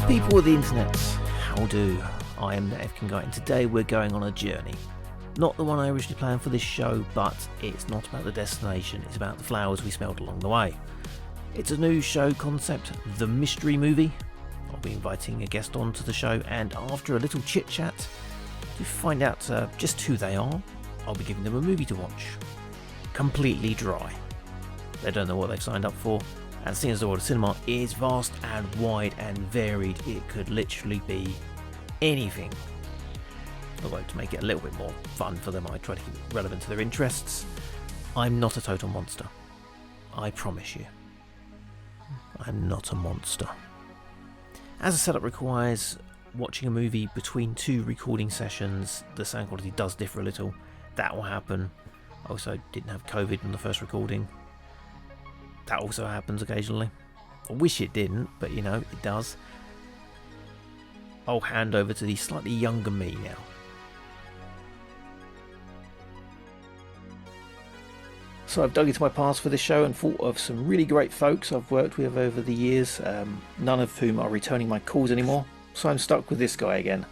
People of the internet, how do? I am the Efkin Guy, and today we're going on a journey. Not the one I originally planned for this show, but it's not about the destination, it's about the flowers we smelled along the way. It's a new show concept, The Mystery Movie. I'll be inviting a guest on to the show, and after a little chit-chat, to find out just who they are, I'll be giving them a movie to watch. Completely dry. They don't know what they've signed up for, and seeing as the world of cinema is vast and wide and varied, it could literally be anything. Although to make it a little bit more fun for them, I try to keep it relevant to their interests. I'm not a total monster. I promise you. I'm not a monster. As a setup requires watching a movie between two recording sessions, the sound quality does differ a little. That will happen. I also didn't have COVID in the first recording. That also happens occasionally. I wish it didn't, but you know, it does. I'll hand over to the slightly younger me now. So I've dug into my past for this show and thought of some really great folks I've worked with over the years, none of whom are returning my calls anymore, so I'm stuck with this guy again.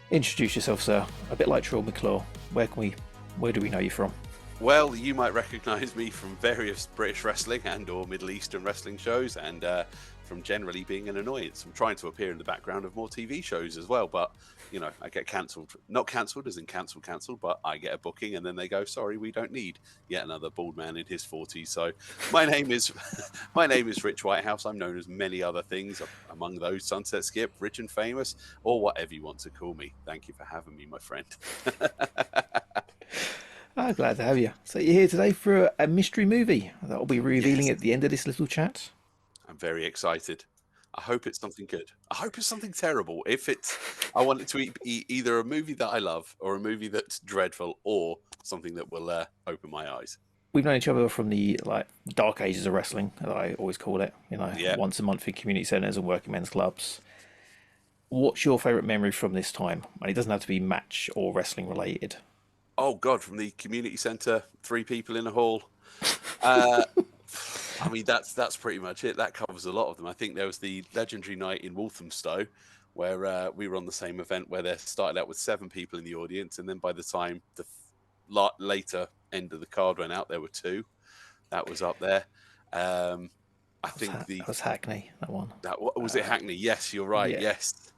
Introduce yourself, sir. A bit like Troy MacLeod. Where do we know you from? Well, you might recognise me from various British wrestling and or Middle Eastern wrestling shows, and from generally being an annoyance. I'm trying to appear in the background of more TV shows as well, but you know, I get cancelled. Not cancelled as in cancelled, but I get a booking and then they go, sorry, we don't need yet another bald man in his 40s. So my name is Rich Whitehouse. I'm known as many other things, among those SunsetSkip, Rich and Famous, or whatever you want to call me. Thank you for having me, my friend. I'm glad to have you. So you're here today for a mystery movie that I'll be revealing at the end of this little chat. I'm very excited. I hope it's something good. I hope it's something terrible. I want it to be either a movie that I love or a movie that's dreadful or something that will open my eyes. We've known each other from the dark ages of wrestling, as I always call it. You know, once a month in community centres and working men's clubs. What's your favourite memory from this time? And it doesn't have to be match or wrestling related. Oh God, from the community centre, 3 people in a hall. I mean, that's pretty much it. That covers a lot of them. I think there was the legendary night in Walthamstow where we were on the same event where they started out with 7 people in the audience, and then by the time the later end of the card went out, there were 2. That was up there. I think that was Hackney. That one. Was it Hackney? Yes, you're right. Yeah. Yes.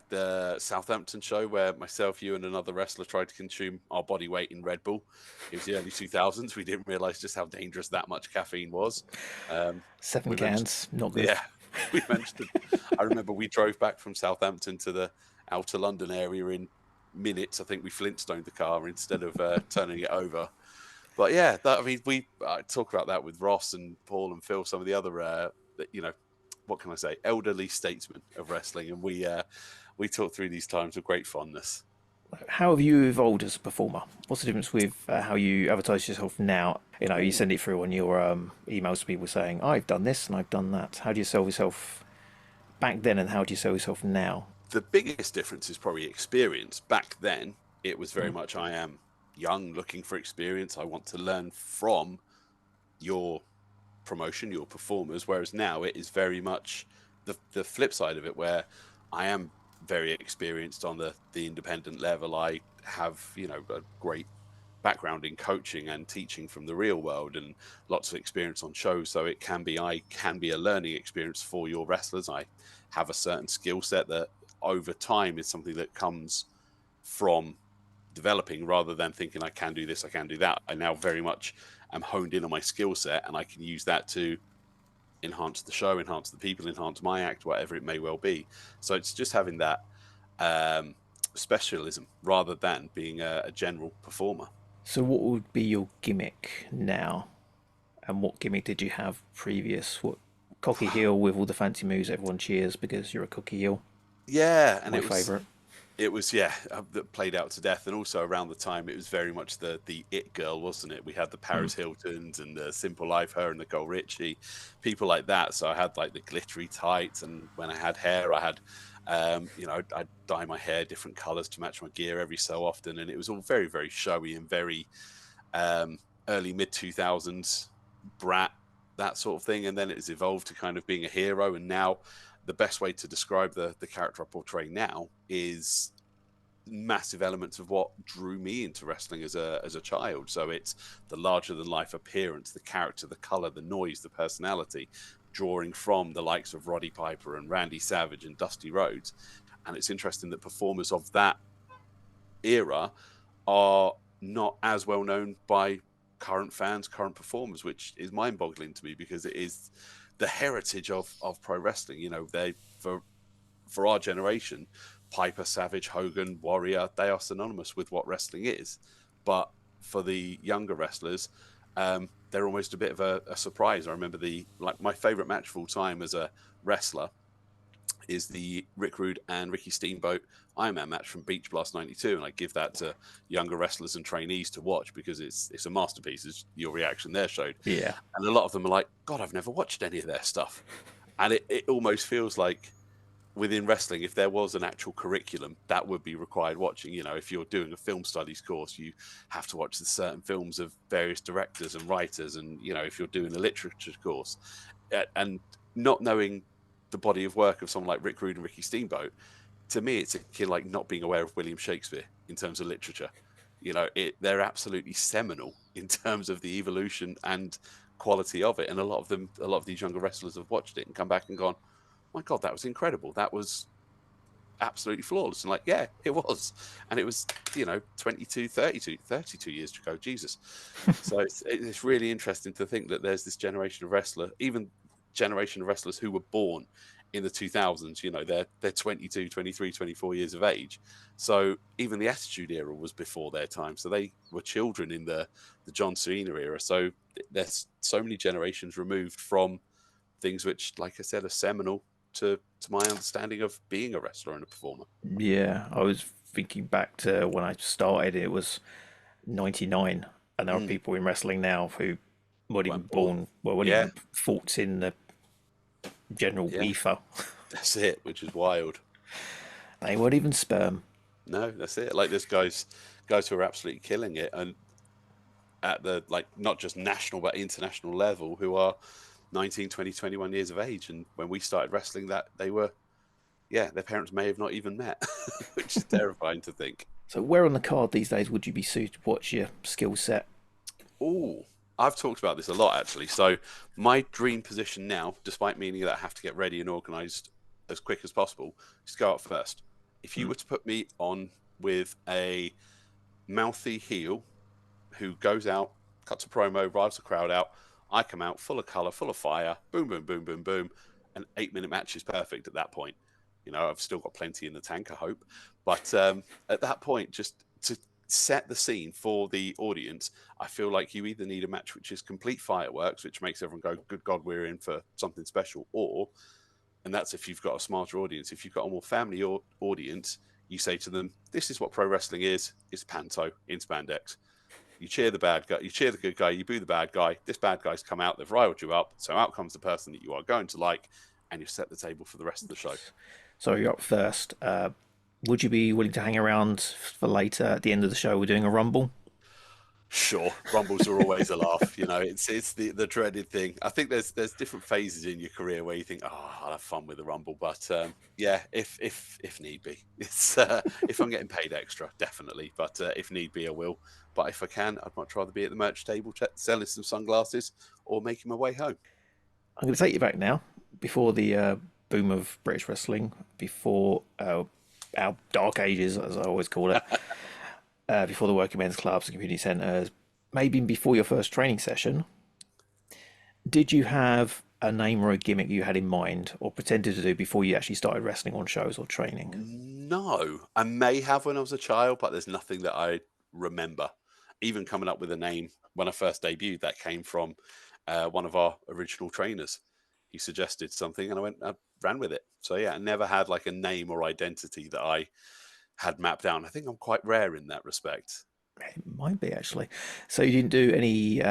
The Southampton show where myself, you, and another wrestler tried to consume our body weight in Red Bull. It was the early 2000s. We didn't realise just how dangerous that much caffeine was. 7 cans, not good. Yeah, we managed to. I remember we drove back from Southampton to the outer London area in minutes. I think we Flintstoned the car instead of turning it over. But yeah, we talk about that with Ross and Paul and Phil, some of the other, what can I say, elderly statesmen of wrestling, and we talk through these times with great fondness. How have you evolved as a performer? What's the difference with how you advertise yourself now? You know, you send it through on your emails to people saying, I've done this and I've done that. How do you sell yourself back then and how do you sell yourself now? The biggest difference is probably experience. Back then, it was very much, I am young, looking for experience. I want to learn from your promotion, your performers, whereas now it is very much the flip side of it, where I am very experienced on the independent level. I have a great background in coaching and teaching from the real world and lots of experience on shows, so I can be a learning experience for your wrestlers. I have a certain skill set that over time is something that comes from developing, rather than thinking I can do this, I can do that. I now very much am honed in on my skill set, and I can use that to enhance the show, enhance the people, enhance my act, whatever it may well be. So it's just having that specialism rather than being a general performer. So what would be your gimmick now? And what gimmick did you have previous? What cocky heel with all the fancy moves, everyone cheers because you're a cocky heel? Yeah, and my favourite. It was, that played out to death. And also around the time, it was very much the it girl, wasn't it? We had the Paris Hiltons and the Simple Life, her and Nicole Richie, people like that. So I had like the glittery tights, and when I had hair, I had, I'd dye my hair different colours to match my gear every so often. And it was all very, very showy and very early mid-2000s brat that sort of thing, and then it's evolved to kind of being a hero. And now the best way to describe the character I portray now is massive elements of what drew me into wrestling as a child. So it's the larger than life appearance, the character, the color, the noise, the personality, drawing from the likes of Roddy Piper and Randy Savage and Dusty Rhodes. And it's interesting that performers of that era are not as well known by current fans, current performers, which is mind boggling to me, because it is the heritage of pro wrestling. You know, they, for our generation, Piper, Savage, Hogan, Warrior, they are synonymous with what wrestling is. But for the younger wrestlers, they're almost a bit of a surprise. I remember my favorite match of all time as a wrestler is the Rick Rude and Ricky Steamboat Iron Man match from Beach Blast '92, and I give that to younger wrestlers and trainees to watch because it's a masterpiece. Is your reaction there showed? Yeah, and a lot of them are like, God, I've never watched any of their stuff, and it almost feels like within wrestling, if there was an actual curriculum, that would be required watching. You know, if you're doing a film studies course, you have to watch the certain films of various directors and writers, and you know, if you're doing a literature course, and not knowing the body of work of someone like Rick Rude and Ricky Steamboat, to me, it's akin like not being aware of William Shakespeare in terms of literature. You know, they're absolutely seminal in terms of the evolution and quality of it. And a lot of these younger wrestlers have watched it and come back and gone, my God, that was incredible. That was absolutely flawless. And like, yeah, it was. And it was, 32 years ago, Jesus. So it's really interesting to think that there's this generation of wrestler, even generation of wrestlers who were born in the 2000s, they're 22, 23, 24 years of age. So even the Attitude Era was before their time. So they were children in the John Cena era. So there's so many generations removed from things which, like I said, are seminal to my understanding of being a wrestler and a performer. yeah. I was thinking back to when I started. It was '99, and there are people in wrestling now who weren't even Weren't born. born. Well, weren't Yeah, even thoughts in the general yeah, ether. that's it, which is wild. They weren't even sperm. No, that's it. Like there's guys who are absolutely killing it, and at the not just national but international level, who are 19, 20, 21 years of age. And when we started wrestling, that they were, their parents may have not even met, which is terrifying to think. So, where on the card these days would you be suited? What's your skill set? Oh, I've talked about this a lot actually. So my dream position now, despite meaning that I have to get ready and organized as quick as possible, is to go out first. If you were to put me on with a mouthy heel who goes out, cuts a promo, riles the crowd out, I come out full of color, full of fire, boom, boom, boom, boom, boom. An 8-minute match is perfect at that point. I've still got plenty in the tank, I hope. But at that point, just to set the scene for the audience, I feel like you either need a match which is complete fireworks, which makes everyone go, good God, we're in for something special, or, and that's if you've got a smarter audience, if you've got a more family audience, you say to them, this is what pro wrestling is, it's panto in spandex. You cheer the bad guy, you cheer the good guy, you boo the bad guy. This bad guy's come out, they've riled you up, so out comes the person that you are going to like, and you've set the table for the rest of the show. So, you're up first. Would you be willing to hang around for later at the end of the show? We're doing a rumble. Sure, rumbles are always a laugh. It's the dreaded thing. I think there's different phases in your career where you think, oh, I'll have fun with the rumble, but yeah, if need be, it's if I'm getting paid extra, definitely. But if need be, I will. But if I can, I'd much rather be at the merch table selling some sunglasses or making my way home. I'm going to take you back now, before the boom of British wrestling, before our dark ages, as I always call it, before the working men's clubs and community centres, maybe before your first training session. Did you have a name or a gimmick you had in mind or pretended to do before you actually started wrestling on shows or training? No, I may have when I was a child, but there's nothing that I remember. Even coming up with a name when I first debuted, that came from one of our original trainers. He suggested something, and I ran with it. So yeah, I never had like a name or identity that I had mapped down. I think I'm quite rare in that respect. It might be actually. So you didn't do any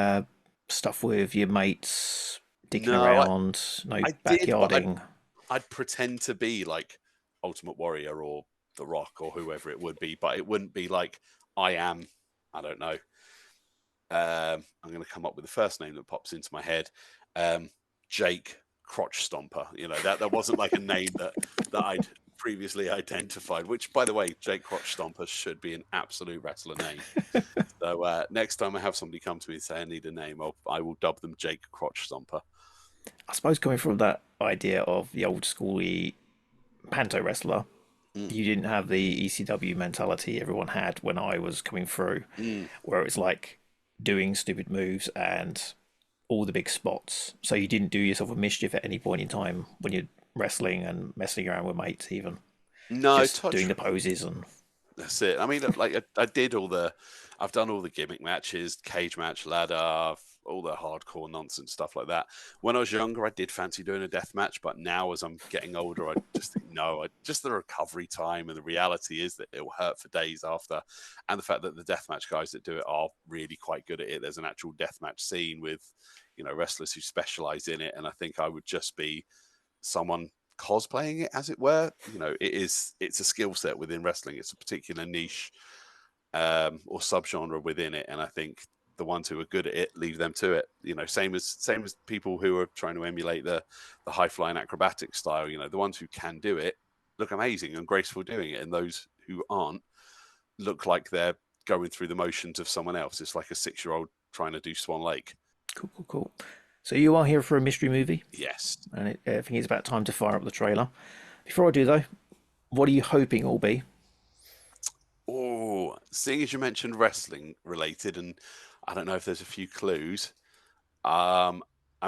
stuff with your mates, dicking No, around, no I did, but backyarding. I'd pretend to be like Ultimate Warrior or The Rock or whoever it would be, but it wouldn't be like I am. I don't know. I'm going to come up with the first name that pops into my head. Jake Crotchstomper. That wasn't like a name that I'd previously identified, which, by the way, Jake Crotchstomper should be an absolute wrestler name. So next time I have somebody come to me and say I need a name, I will dub them Jake Crotchstomper. I suppose coming from that idea of the old schooly panto wrestler, you didn't have the ECW mentality everyone had when I was coming through, where it's like doing stupid moves and all the big spots. So you didn't do yourself a mischief at any point in time when you're wrestling and messing around with mates, even No, just doing the poses and. That's it. I mean, like I've done all the gimmick matches, cage match, ladder, all the hardcore nonsense stuff like that. When I was younger, I did fancy doing a death match, but now as I'm getting older, I just think no. Just the recovery time, and the reality is that it will hurt for days after, and the fact that the death match guys that do it are really quite good at it. There's an actual death match scene with, wrestlers who specialize in it, and I think I would just be someone cosplaying it, as it were. It's a skill set within wrestling. It's a particular niche or subgenre within it, and I think the ones who are good at it, leave them to it. Same as people who are trying to emulate the high flying acrobatic style. The ones who can do it look amazing and graceful doing it, and those who aren't look like they're going through the motions of someone else. It's like a 6-year-old trying to do Swan Lake. Cool. So you are here for a mystery movie? Yes. And I think it's about time to fire up the trailer. Before I do, though, what are you hoping it will be? Oh, seeing as you mentioned wrestling related, and I don't know if there's a few clues, I'm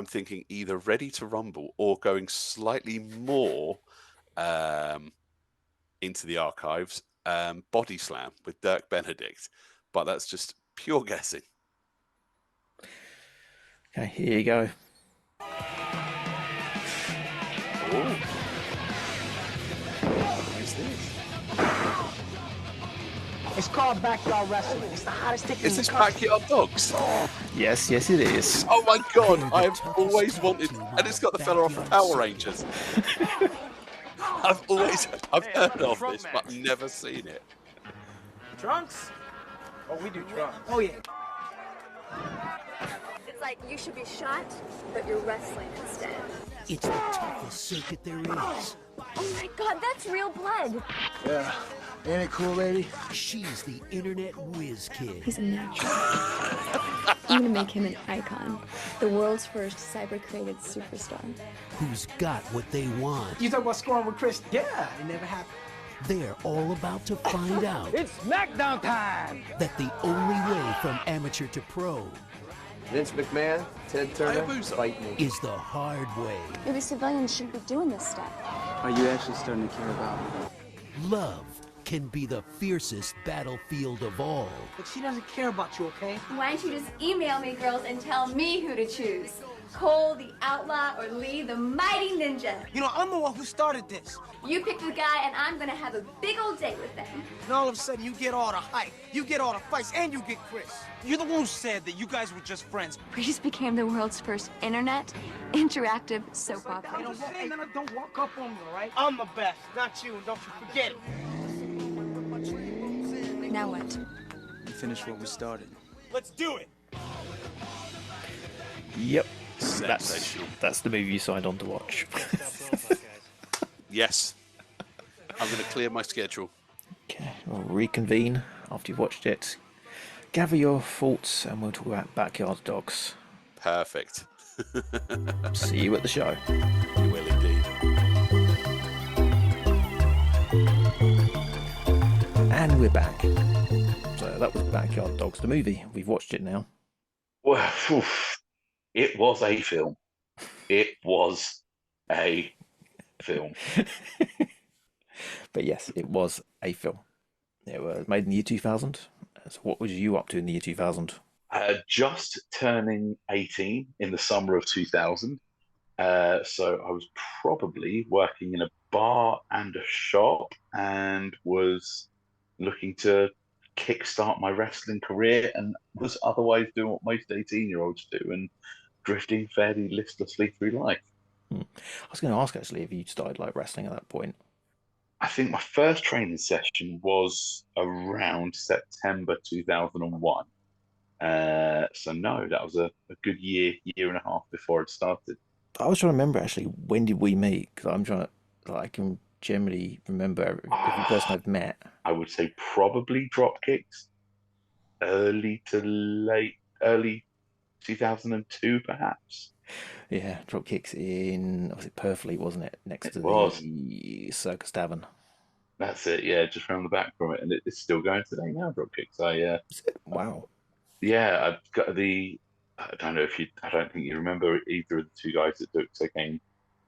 thinking either Ready to Rumble or going slightly more into the archives, Body Slam with Dirk Benedict. But that's just pure guessing. Okay, here you go. Oh. What is this? It's called backyard wrestling. It's the hottest thing. Is this Backyard Dogs? Yes, it is. Oh my god, I've always wanted, and it's got the fella off of Power Rangers. I've heard of this, but never seen it. Trunks? Oh, we do trunks. Oh yeah. It's like you should be shot, but you're wrestling instead. It's the toughest circuit there is. Oh my god, that's real blood. Yeah. Ain't it cool, lady? She's the internet whiz kid. He's a natural. I'm gonna make him an icon. The world's first cyber-created superstar. Who's got what they want. You talk about scoring with Chris? Yeah, it never happened. They're all about to find out It's SmackDown time! that the only way from amateur to pro Vince McMahon, Ted Turner, Hayabusa. fight me. is the hard way. Maybe civilians shouldn't be doing this stuff. Are you actually starting to care about me? Love can be the fiercest battlefield of all. But she doesn't care about you, okay? Why don't you just email me, girls, and tell me who to choose? Cole the Outlaw or Lee the Mighty Ninja? You know, I'm the one who started this. You pick the guy, and I'm gonna have a big old date with them. And all of a sudden, you get all the hype, you get all the fights, and you get Chris. You're the one who said that you guys were just friends. We just became the world's first internet interactive soap opera. You know what? Hey, don't walk up on me, all right? I'm the best, not you, and don't you forget it. Now what? We finished what we started. Let's do it. Yep. Sensational. That's the movie you signed on to watch. Yes. I'm going to clear my schedule. Okay, we'll reconvene after you've watched it. Gather your thoughts and we'll talk about Backyard Dogs. Perfect. See you at the show. You will indeed. And we're back. So that was Backyard Dogs, the movie. We've watched it now. Well, it was a film. It was a film. But yes, it was a film. It was made in the year 2000. So what was you up to in the year 2000? Just turning 18 in the summer of 2000. So I was probably working in a bar and a shop and was looking to kickstart my wrestling career and was otherwise doing what most 18-year-olds do and drifting fairly listlessly through life. I was going to ask actually if you started like wrestling at that point. I think my first training session was around September 2001. So no, that was a good year and a half before it started. I was trying to remember actually, when did we meet? Because I'm trying to, like, I can generally remember every person I've met. I would say probably Dropkicks, early 2002, perhaps. Yeah, Dropkicks in, was it Purfleet, wasn't it? Next It to was. the Circus Tavern. That's it. Yeah, just round the back from it, and it's still going today now. Dropkicks. Is it? Wow. Yeah, I've got the. I don't know if you. I don't think you remember either of the two guys that took. They came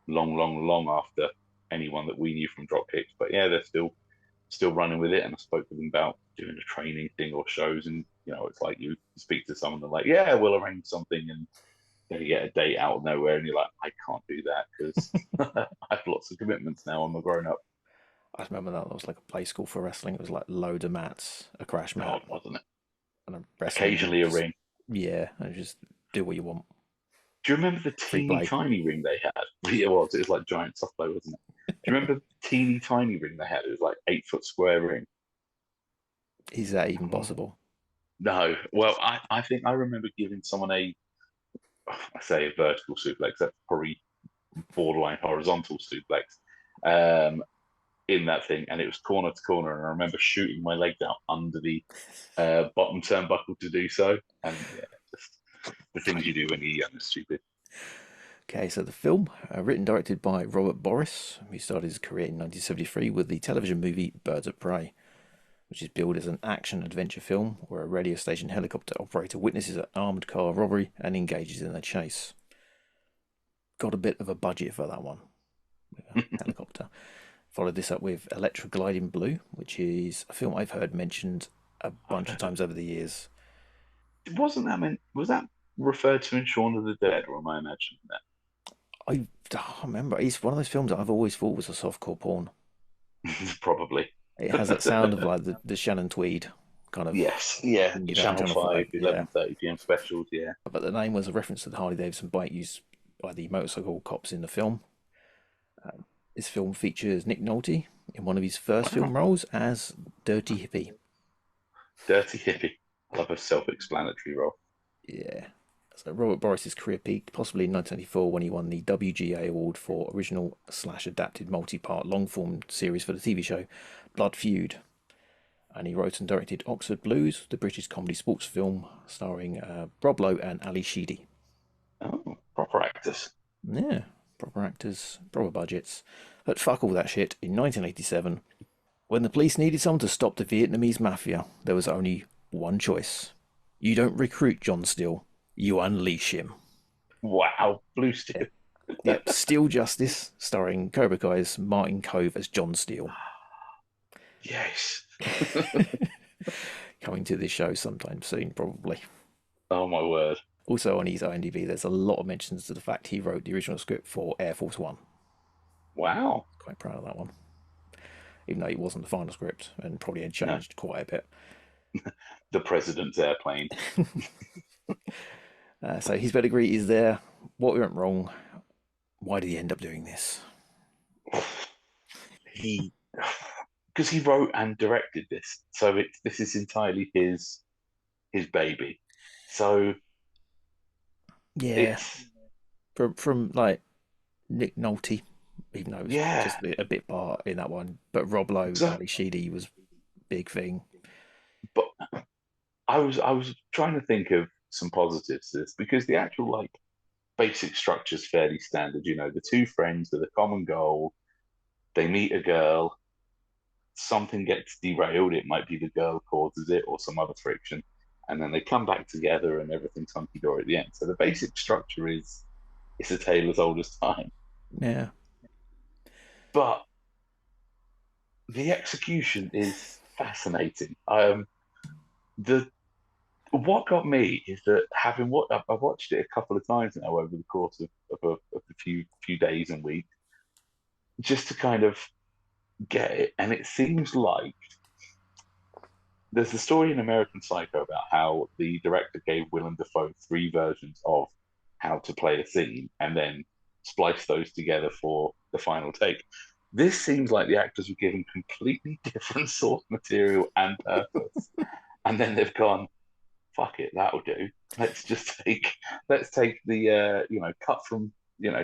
long after anyone that we knew from Dropkicks. But yeah, they're still running with it. And I spoke to them about doing a training thing or shows. And it's like you speak to someone, they're like, "Yeah, we'll arrange something," and then you get a date out of nowhere, and you're like, "I can't do that because I have lots of commitments now. I'm a grown up." I remember that was like a play school for wrestling. It was like loads of mats, a crash mat, God, wasn't it? and a wrestling ring. Occasionally a ring. Yeah, and just do what you want. Do you remember the Free teeny play. tiny ring they had? It was. It was like giant soft play, wasn't it? Do you remember the teeny tiny ring they had? It was like 8 foot square ring. Is that even possible? No. Well, I think I remember giving someone I say a vertical suplex. That's probably borderline horizontal suplex. In that thing, and it was corner to corner, and I remember shooting my legs out under the bottom turnbuckle to do so, and yeah, just the things you do when you're young and stupid. Okay, so the film, written and directed by Robert Boris, who started his career in 1973 with the television movie Birds of Prey, which is billed as an action-adventure film where a radio station helicopter operator witnesses an armed car robbery and engages in a chase. Got a bit of a budget for that one, with a helicopter. Followed this up with Electra Gliding Blue, which is a film I've heard mentioned a bunch of times over the years. Wasn't that meant? Was that referred to in Shaun of the Dead, or am I imagining that? I don't remember. It's one of those films that I've always thought was a softcore porn. Probably. It has that sound of like the Shannon Tweed kind of. Yes, yeah. You know, Channel 5, yeah. 11:30 p.m. specials, yeah. But the name was a reference to the Harley Davidson bike used by the motorcycle cops in the film. This film features Nick Nolte in one of his first film roles as Dirty Hippie. Dirty Hippie. I love a self-explanatory role. Yeah. So Robert Boris's career peaked possibly in 1994 when he won the WGA award for original/adapted multi-part long-form series for the TV show Blood Feud. And he wrote and directed Oxford Blues, the British comedy sports film starring Rob Lowe and Ali Sheedy. Oh, proper actors. Yeah, proper actors, proper budgets. But fuck all that shit. In 1987, when the police needed someone to stop the Vietnamese mafia, there was only one choice. You don't recruit John Steele, you unleash him. Wow, Blue Steel. Yep, Steel Justice, starring Cobra Kai's Martin Cove as John Steele. Yes. Coming to this show sometime soon, probably. Oh my word. Also on his IMDb, there's a lot of mentions to the fact he wrote the original script for Air Force One. Wow. Quite proud of that one. Even though it wasn't the final script and probably had changed quite a bit. The President's airplane. So his pedigree is there. What went wrong? Why did he end up doing this? Because he wrote and directed this, so this is entirely his baby. So yeah, from like Nick Nolte, even though it was just a bit part in that one, but Rob Lowe, Ali Sheedy was big thing. But I was trying to think of some positives to this because the actual like basic structure is fairly standard. You know, the two friends with a common goal, they meet a girl, something gets derailed. It might be the girl causes it or some other friction, and then they come back together and everything's hunky dory at the end. So the basic structure is it's a tale as old as time. Yeah. But the execution is fascinating. What got me is that I've watched it a couple of times now over the course of a few days and weeks, just to kind of get it. And it seems like there's a story in American Psycho about how the director gave Willem Dafoe 3 versions of how to play a scene and then spliced those together for the final take. This seems like the actors were given completely different source material and purpose. And then they've gone, fuck it, that'll do. Let's take the cut from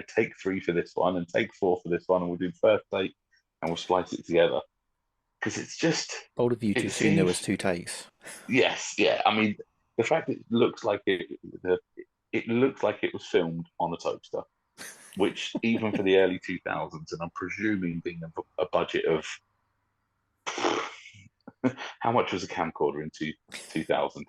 take 3 for this one and take 4 for this one, and we'll do the first take and we'll splice it together because it's just Bold of you to it assume there was seems 2 takes. yes, yeah. I mean, the fact it looks like it looks like it was filmed on a toaster, which even for the early 2000s, and I'm presuming being a budget of how much was a camcorder in 2000?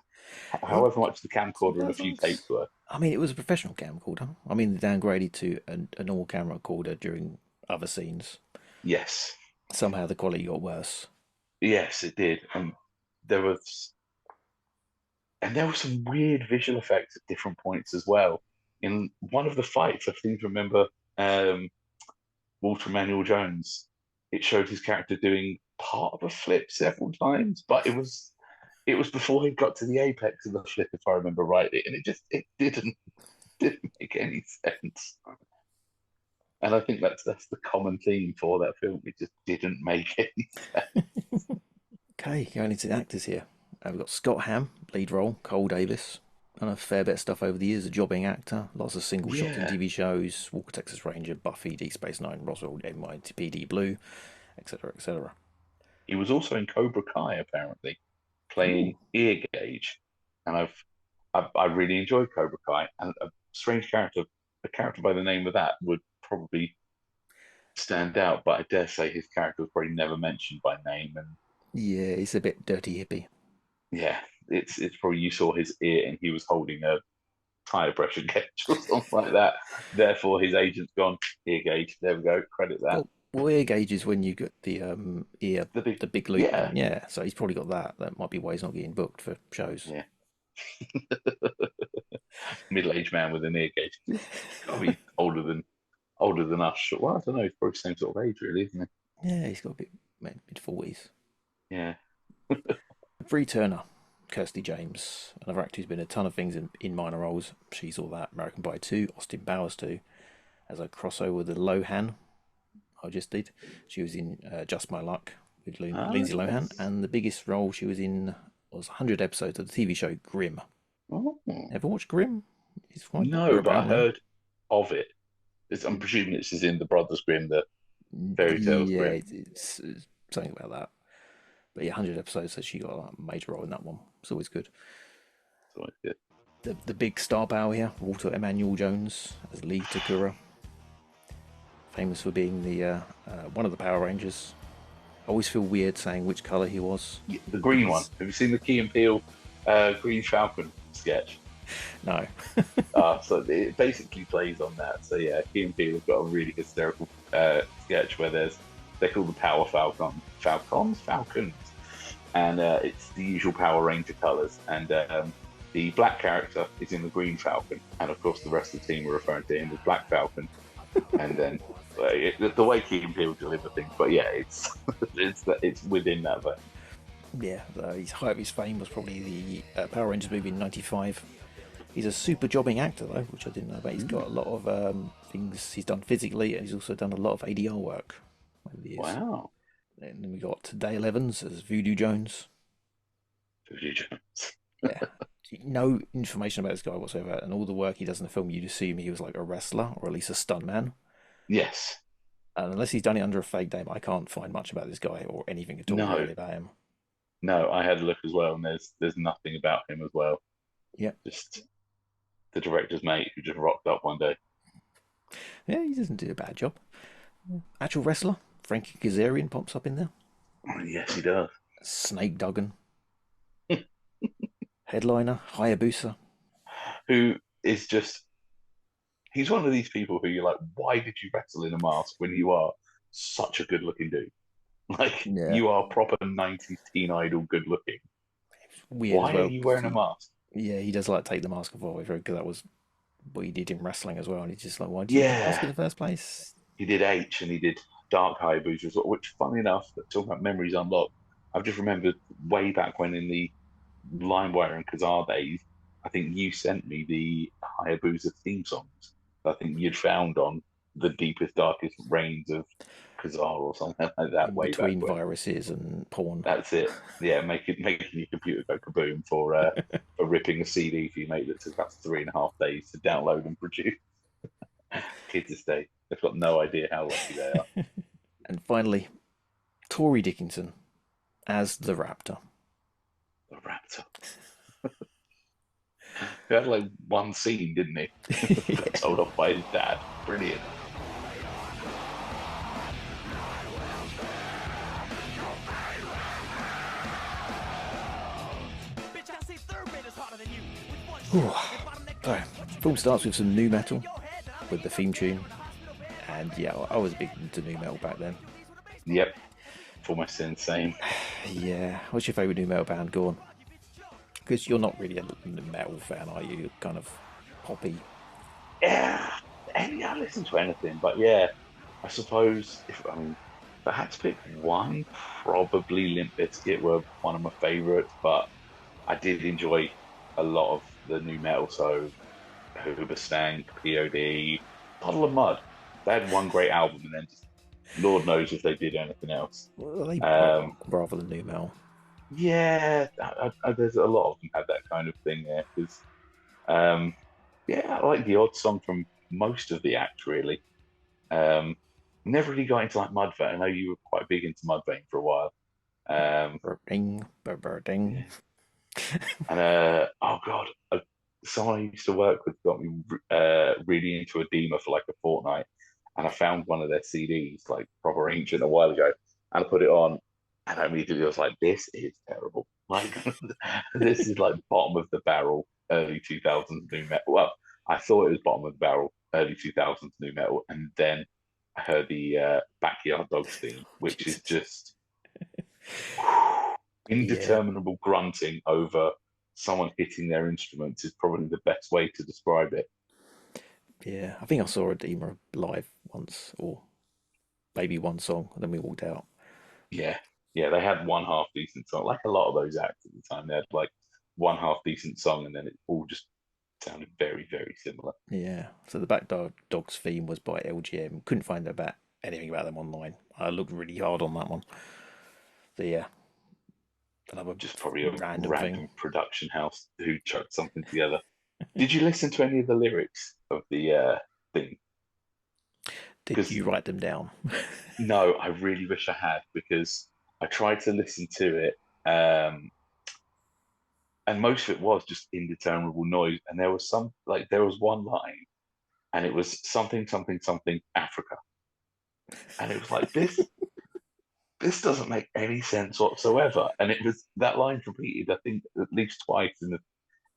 However much the camcorder and a few tapes were. I mean, it was a professional camcorder. I mean, they downgraded to a normal camera recorder during other scenes. Yes. Somehow the quality got worse. Yes, it did. And there was some weird visual effects at different points as well. In one of the fights, I seem to remember Walter Manuel Jones. It showed his character doing part of a flip several times, but it was before he got to the apex of the flip, if I remember rightly, and it didn't make any sense. And I think that's the common theme for that film. It just didn't make any sense. Okay, going into the actors here. We've got Scott Hamm, lead role, Cole Davis. Done a fair bit of stuff over the years, a jobbing actor, lots of single shots in TV shows, Walker Texas Ranger, Buffy, Deep Space Nine, Roswell, NYPD Blue, etc., etc. He was also in Cobra Kai, apparently, playing Ear Gauge, and I really enjoyed Cobra Kai, and a strange character, a character by the name of that would probably stand out, but I dare say his character was probably never mentioned by name, and yeah, he's a bit dirty hippie. Yeah, it's probably you saw his ear and he was holding a tire pressure gauge or something like that. Therefore, his agent's gone ear gauge. There we go. Credit that. Well, ear gauge is when you get the ear, the big loop. Yeah. Yeah. So he's probably got that. That might be why he's not getting booked for shows. Yeah. Middle-aged man with an ear gauge. Got to be older than us. Well, I don't know. He's probably the same sort of age, really, isn't he? Yeah, he's got a bit mid-40s. Yeah. Bree Turner, Kirsty James, another actor who's been in a ton of things in minor roles. She's all that. American Pie 2, Austin Powers 2, as a crossover with the Lohan I just did. She was in Just My Luck with Lindsay Lohan, and the biggest role she was in was 100 episodes of the TV show Grimm. Oh. Ever watched Grimm? It's quite no, but I heard of it. I'm presuming it's in the Brothers Grimm, the fairy tales. Yeah, Grimm. it's something about that. But yeah, 100 episodes, so she got a major role in that one. It's always good. It's always good. The big star power here, Walter Emmanuel Jones as Lee Takura. Famous for being the one of the Power Rangers. I always feel weird saying which colour he was. Yeah, the green one. Have you seen the Key and Peele Green Falcon sketch? No. So it basically plays on that. So yeah, Key and Peele have got a really hysterical sketch where they're called the Power Falcons, and it's the usual Power Ranger colours. And the black character is in the Green Falcon, and of course the rest of the team are referring to him as Black Falcon. And then the way Key and Peele deliver things, but yeah, it's within that vein. Yeah, his height of his fame was probably the Power Rangers movie in '95. He's a super jobbing actor though, which I didn't know about. He's got a lot of things he's done physically, and he's also done a lot of ADR work over the years. Wow. And then we got Dale Evans as Voodoo Jones. Voodoo Jones. Yeah. No information about this guy whatsoever, and all the work he does in the film, you'd assume he was like a wrestler or at least a stuntman. Yes. And unless he's done it under a fake name, I can't find much about this guy or anything at all really about him. No, I had a look as well, and there's nothing about him as well. Yeah. Just the director's mate who just rocked up one day. Yeah, he doesn't do a bad job. Actual wrestler, Frankie Kazarian pops up in there. Oh, yes, he does. Snake Duggan. Headliner, Hayabusa. Who is just... He's one of these people who you're like, why did you wrestle in a mask when you are such a good-looking dude? Like, you are proper 90s teen idol good-looking. Weird why are you wearing a mask? Yeah, he does like take the mask off because that was what he did in wrestling as well. And he's just like, why did you wear the mask in the first place? He did H and he did Dark Hayabusa as well, which, funny enough, talking about memories unlocked, I've just remembered way back when in the LimeWire and Kazaa days, I think you sent me the Hayabusa theme songs. I think you'd found on the deepest, darkest reigns of Kazaa or something like that. Way between back viruses and porn. That's it. Yeah, making your computer go kaboom for ripping a CD for your mate that took about 3.5 days to download and produce. Kids this day, they've got no idea how lucky they are. And finally, Tory Dickinson as the Raptor. The Raptor. He had like one scene, didn't he? Yeah. Got told off by his dad. Brilliant. So, film starts with some new metal with the theme tune, and yeah, I was big into new metal back then. Yep. Almost insane. Yeah, what's your favourite new metal band? Go on. Because you're not really a metal fan, are you? You're kind of poppy. Yeah, I listen to anything, but yeah, I suppose if I had to pick one, probably Limp Bizkit were one of my favourites, but I did enjoy a lot of the new metal, so Hoobastank, POD, Puddle of Mud. They had one great album, and then just, Lord knows if they did anything else. Well, they pop rather than new metal. Yeah, there's a lot of them had that kind of thing there, because yeah, I like the odd song from most of the acts, really. Never really got into like Mudvayne. I know you were quite big into Mudvayne for a while. Ding, ding. And oh god, someone I used to work with got me really into Edema for like a fortnight, and I found one of their CDs, like proper ancient, a while ago, and I put it on, and I immediately was like, "This is terrible. Like, this is like bottom of the barrel, early 2000s new metal." Well, I thought it was bottom of the barrel, early 2000s new metal, and then I heard the Backyard Dogs theme, which is just indeterminable grunting over someone hitting their instruments is probably the best way to describe it. Yeah, I think I saw Edema live once, or maybe one song, and then we walked out. Yeah, they had one half decent song, like a lot of those acts at the time. They had like one half decent song, and then it all just sounded very, very similar. Yeah, so the Backyard Dogs theme was by LGM. Couldn't find anything about them online. I looked really hard on that one. So yeah, another just probably a random thing. production house who chucked something together. Did you listen to any of the lyrics of the thing? Did you write them down? No, I really wish I had, because I tried to listen to it, and most of it was just indeterminable noise. And there was one line, and it was something Africa, and it was like this doesn't make any sense whatsoever. And it was that line repeated, I think, at least twice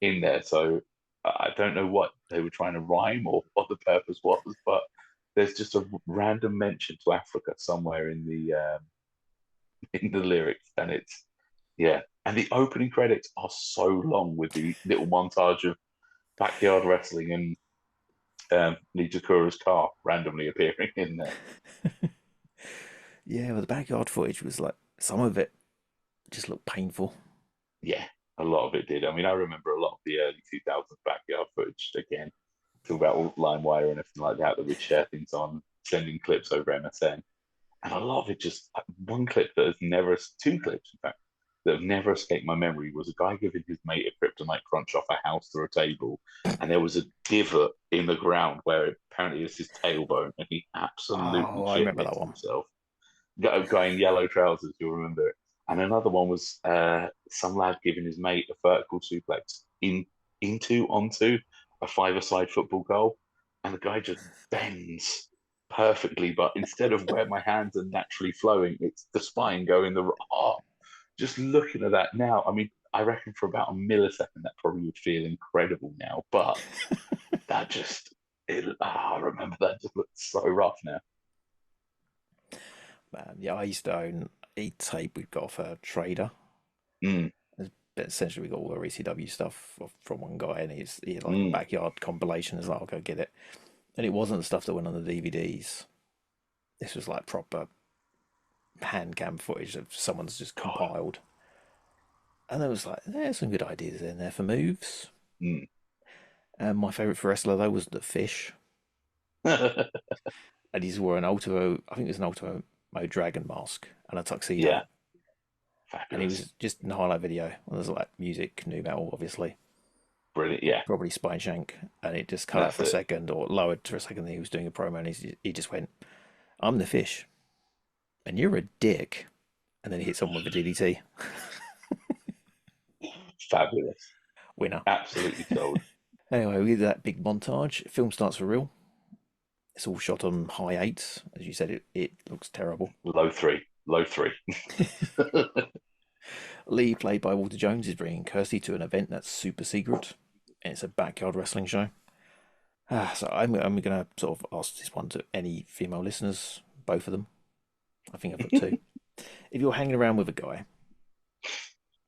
in there. So I don't know what they were trying to rhyme or what the purpose was, but there's just a random mention to Africa somewhere in the lyrics, and it's and the opening credits are so long with the little montage of backyard wrestling and Lee Takura's car randomly appearing in there. Yeah, well, the backyard footage was like, some of it just looked painful. Yeah, a lot of it did. I mean, I remember a lot of the early 2000s backyard footage, again, talk about LimeWire and everything like that we'd share things on, sending clips over MSN. And a lot of it just, one clip that has never, two clips, in fact, that have never escaped my memory was a guy giving his mate a kryptonite crunch off a house through a table, and there was a divot in the ground where it apparently is his tailbone, and he absolutely I remember that one. himself. Guy in yellow trousers, you'll remember it. And another one was some lad giving his mate a vertical suplex onto a five-a-side football goal, and the guy just bends perfectly, but instead of where my hands are naturally flowing, it's the spine going just looking at that now, I mean, I reckon for about a millisecond that probably would feel incredible now, but that just I remember that just looked so rough now. Man, yeah, I used to own a tape we got off a trader. Essentially, we got all the ECW stuff from one guy, and he had like a backyard compilation. As like, I'll go get it, and it wasn't the stuff that went on the DVDs. This was like proper hand cam footage that someone's just compiled, and there was like, there's some good ideas in there for moves. And my favourite for wrestler though was the Fish, and he's wore an Ultimo, I think it was an Ultimo Dragon mask and a tuxedo. Yeah. And he was just in the highlight video. And there's like music, new metal, obviously. Brilliant. Yeah, probably spine shank, and it just cut out that's for a it. second or lowered for a second. He was doing a promo, and he just went, "I'm the fish, and you're a dick," and then he hit someone with a DDT. Fabulous. Winner. Absolutely sold. Anyway, we did that big montage. Film starts for real. It's all shot on high eights, as you said. It looks terrible. Low three. Low three. Lee, played by Walter Jones, is bringing Kirsty to an event that's super secret, and it's a backyard wrestling show. So I'm going to sort of ask this one to any female listeners, both of them. I think I've got two. If you're hanging around with a guy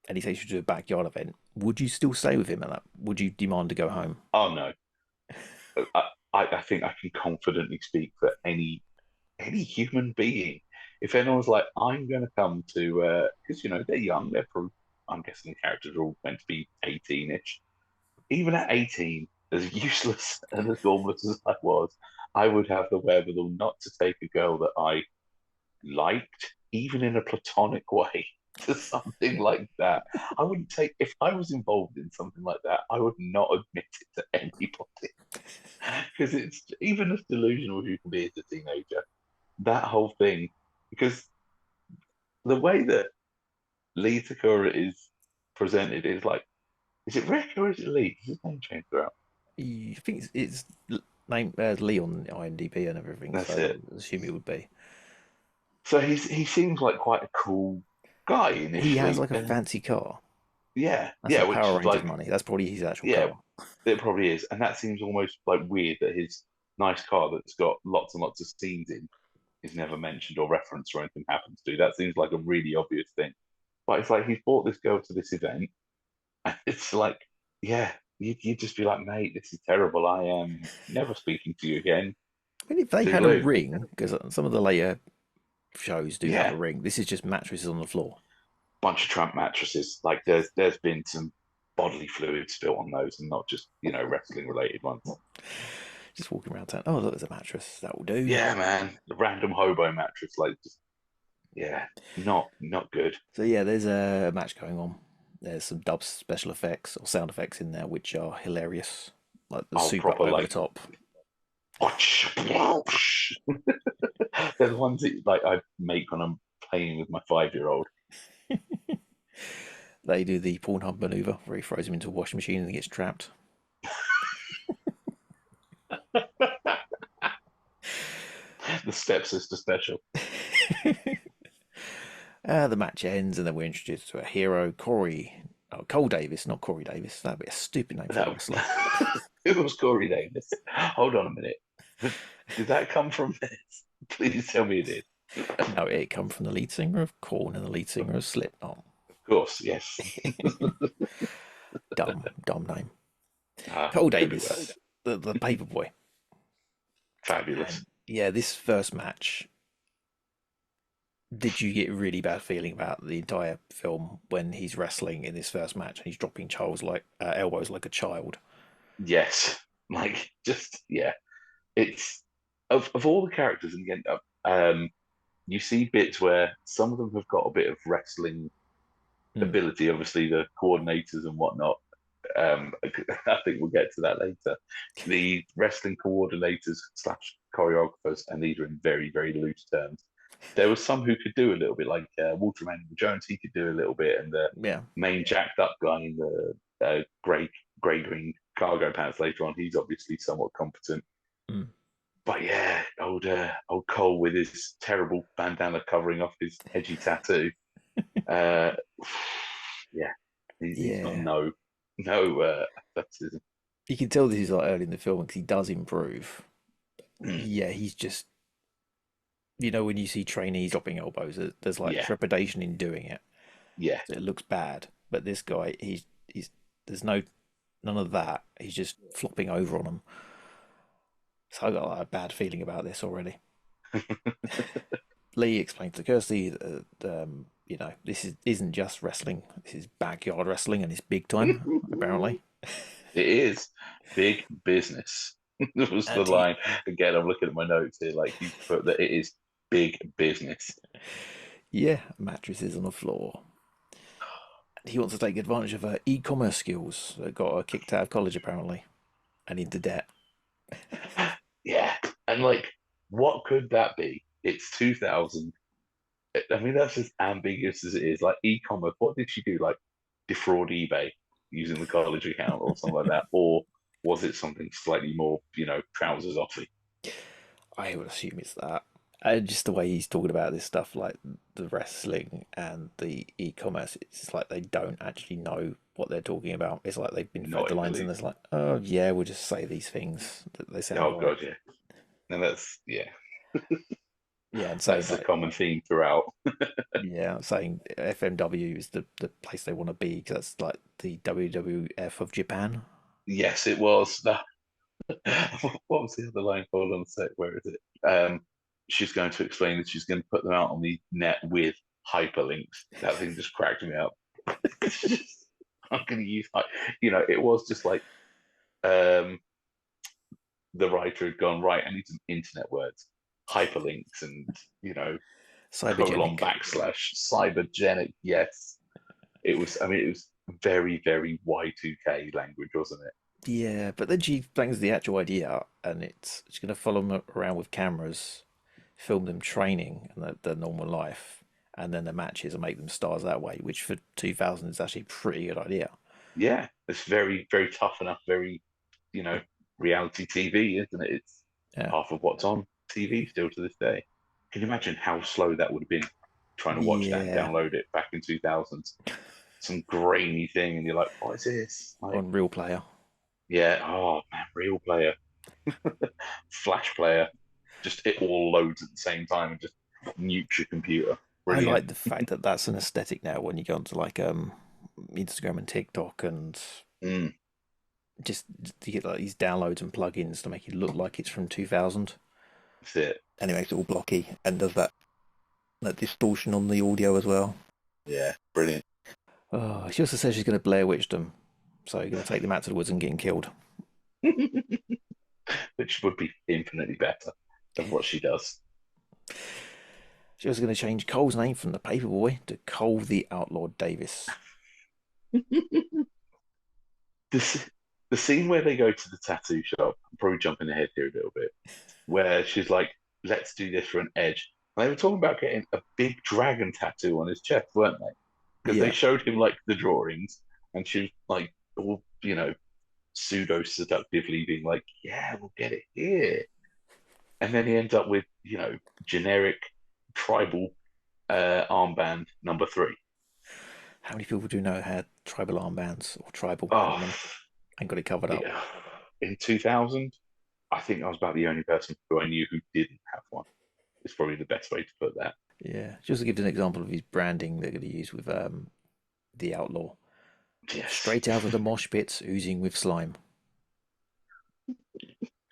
and he takes you to a backyard event, would you still stay with him at that? Would you demand to go home? Oh no. I think I can confidently speak for any human being. If anyone's like, I'm going to come to, because they're young, I'm guessing the characters are all meant to be 18-ish. Even at 18, as useless and as gormless as I was, I would have the wherewithal not to take a girl that I liked, even in a platonic way, to something like that. I wouldn't take, if I was involved in something like that, I would not admit it to anybody. Because it's even as delusional as you can be as a teenager, that whole thing, because the way that Lee Takura is presented is like, is it Rick or is it Lee? Is his name changed throughout? I think it's named Lee on IMDb and everything, That's so it. I assume it would be. So he seems like quite a cool guy initially. He has like a fancy car. Yeah, That's yeah, like which Power is Rangers like, money. That's probably his actual yeah, car. it probably is, and that seems almost like weird that his nice car that's got lots and lots of scenes in is never mentioned or referenced or anything happens to. That seems like a really obvious thing. But it's like he's brought this girl to this event, and it's like, yeah, you'd just be like, mate, this is terrible. I am never speaking to you again. I mean, if they had a ring, because some of the later shows do have a ring, this is just mattresses on the floor. Bunch of Trump mattresses. Like there's been some bodily fluid spilt on those, and not just wrestling related ones. Just walking around town. Oh, look, there's a mattress. That will do. Yeah, man, the random hobo mattress, like just not good. So yeah, there's a match going on. There's some dub special effects or sound effects in there which are hilarious, like the super proper, over like, the top. They're the ones that like I make when I'm playing with my 5-year-old. They do the Pornhub maneuver where he throws him into a washing machine and he gets trapped. The stepsister special. The match ends and then we're introduced to a hero, Cole Davis, not Corey Davis. That'd be a stupid name for a wrestler. It was Corey Davis. Hold on a minute. Did that come from this? Please tell me it did. No, it come from the lead singer of Korn and the lead singer of Slipknot. Of course, yes. dumb name. Cole Davis, the paper boy. Fabulous. And yeah, this first match. Did you get a really bad feeling about the entire film when he's wrestling in this first match and he's dropping elbows like a child? Yes, like just It's of all the characters, and again, you see bits where some of them have got a bit of wrestling ability. Obviously, the coordinators and whatnot. I think we'll get to that later. The wrestling coordinators / choreographers, and these are in very, very loose terms. There was some who could do a little bit, like Walter Jones. He could do a little bit, and the main jacked up guy in the grey green cargo pants later on. He's obviously somewhat competent. But yeah, old Cole with his terrible bandana covering off his edgy tattoo. He's got no athleticism. You can tell this is like early in the film because he does improve. Yeah, he's just, when you see trainees dropping elbows, there's like trepidation in doing it. Yeah, so it looks bad. But this guy, he's there's none of that. He's just flopping over on them. So I got like, a bad feeling about this already. Lee explained to Kirsty that this isn't just wrestling. This is backyard wrestling, and it's big time. Apparently, it is big business. That was the line. Again, I'm looking at my notes here. Like you put that it is big business. Yeah, mattresses on the floor. he wants to take advantage of her e-commerce skills that got her kicked out of college apparently, and into debt. Yeah, and like, what could that be? It's 2000. I mean, that's as ambiguous as it is. Like e-commerce, what did she do? Like defraud eBay using the college account or something like that, or was it something slightly more, trousers offy? I would assume it's that. Just the way he's talking about this stuff, like the wrestling and the e-commerce, it's like they don't actually know what they're talking about. It's like they've been fed Not the in the lines and least. it's like, oh yeah, we'll just say these things that they sound Oh right. god, yeah. And that's yeah, Yeah, and saying that's the like, common theme throughout. yeah, saying FMW is the place they want to be because that's like the WWF of Japan. Yes, it was. What was the other line? Hold on a sec. Where is it? She's going to explain that she's going to put them out on the net with hyperlinks. That thing just cracked me up. It's just, I'm going to use, it was just like um, the writer had gone, right, I need some internet words, hyperlinks, and colon Cybergenic. backslash cybergenic. Yes, it was. I mean, it was very, very Y2K language, wasn't it? Yeah, but then she bangs the actual idea out, and she's going to follow them around with cameras, film them training and their normal life, and then the matches and make them stars that way, which for 2000 is actually a pretty good idea. Yeah, it's very, very tough enough, very, you know, reality TV, isn't it? It's Yeah, half of what's on TV still to this day. Can you imagine how slow that would have been trying to watch that and yeah, download it back in 2000s? Some grainy thing, and you're like, what is this? Like, on Real Player. yeah, oh man, real player, flash player, just it all loads at the same time and just nukes your computer. I Brilliant. like the fact that that's an aesthetic now when you go onto like Instagram and TikTok and Mm, just you get like these downloads and plugins to make it look like it's from 2000, that's it. and it makes it all blocky and does that distortion on the audio as well. Yeah, brilliant. Oh, she also says she's going to Blair Witch them, so you're going to take them out to the woods and get them killed. Which would be infinitely better than what she does. She was going to change Cole's name from the Paperboy to Cole the Outlaw Davis. This, the scene where they go to the tattoo shop, I'm probably jumping ahead here a little bit, where she's like, let's do this for an edge. And they were talking about getting a big dragon tattoo on his chest, weren't they? Because they Yeah, showed him like the drawings, and she was like, all, pseudo seductively being like, yeah, we'll get it here. And then he ends up with, generic tribal armband number 3. how many people do you know had tribal armbands or tribal Oh, on them and got it covered up? yeah. In 2000, I think I was about the only person who I knew who didn't have one. It's probably the best way to put that. Yeah, just to give an example of his branding they're going to use with the Outlaw. Yes. Straight out of the mosh pits, oozing with slime.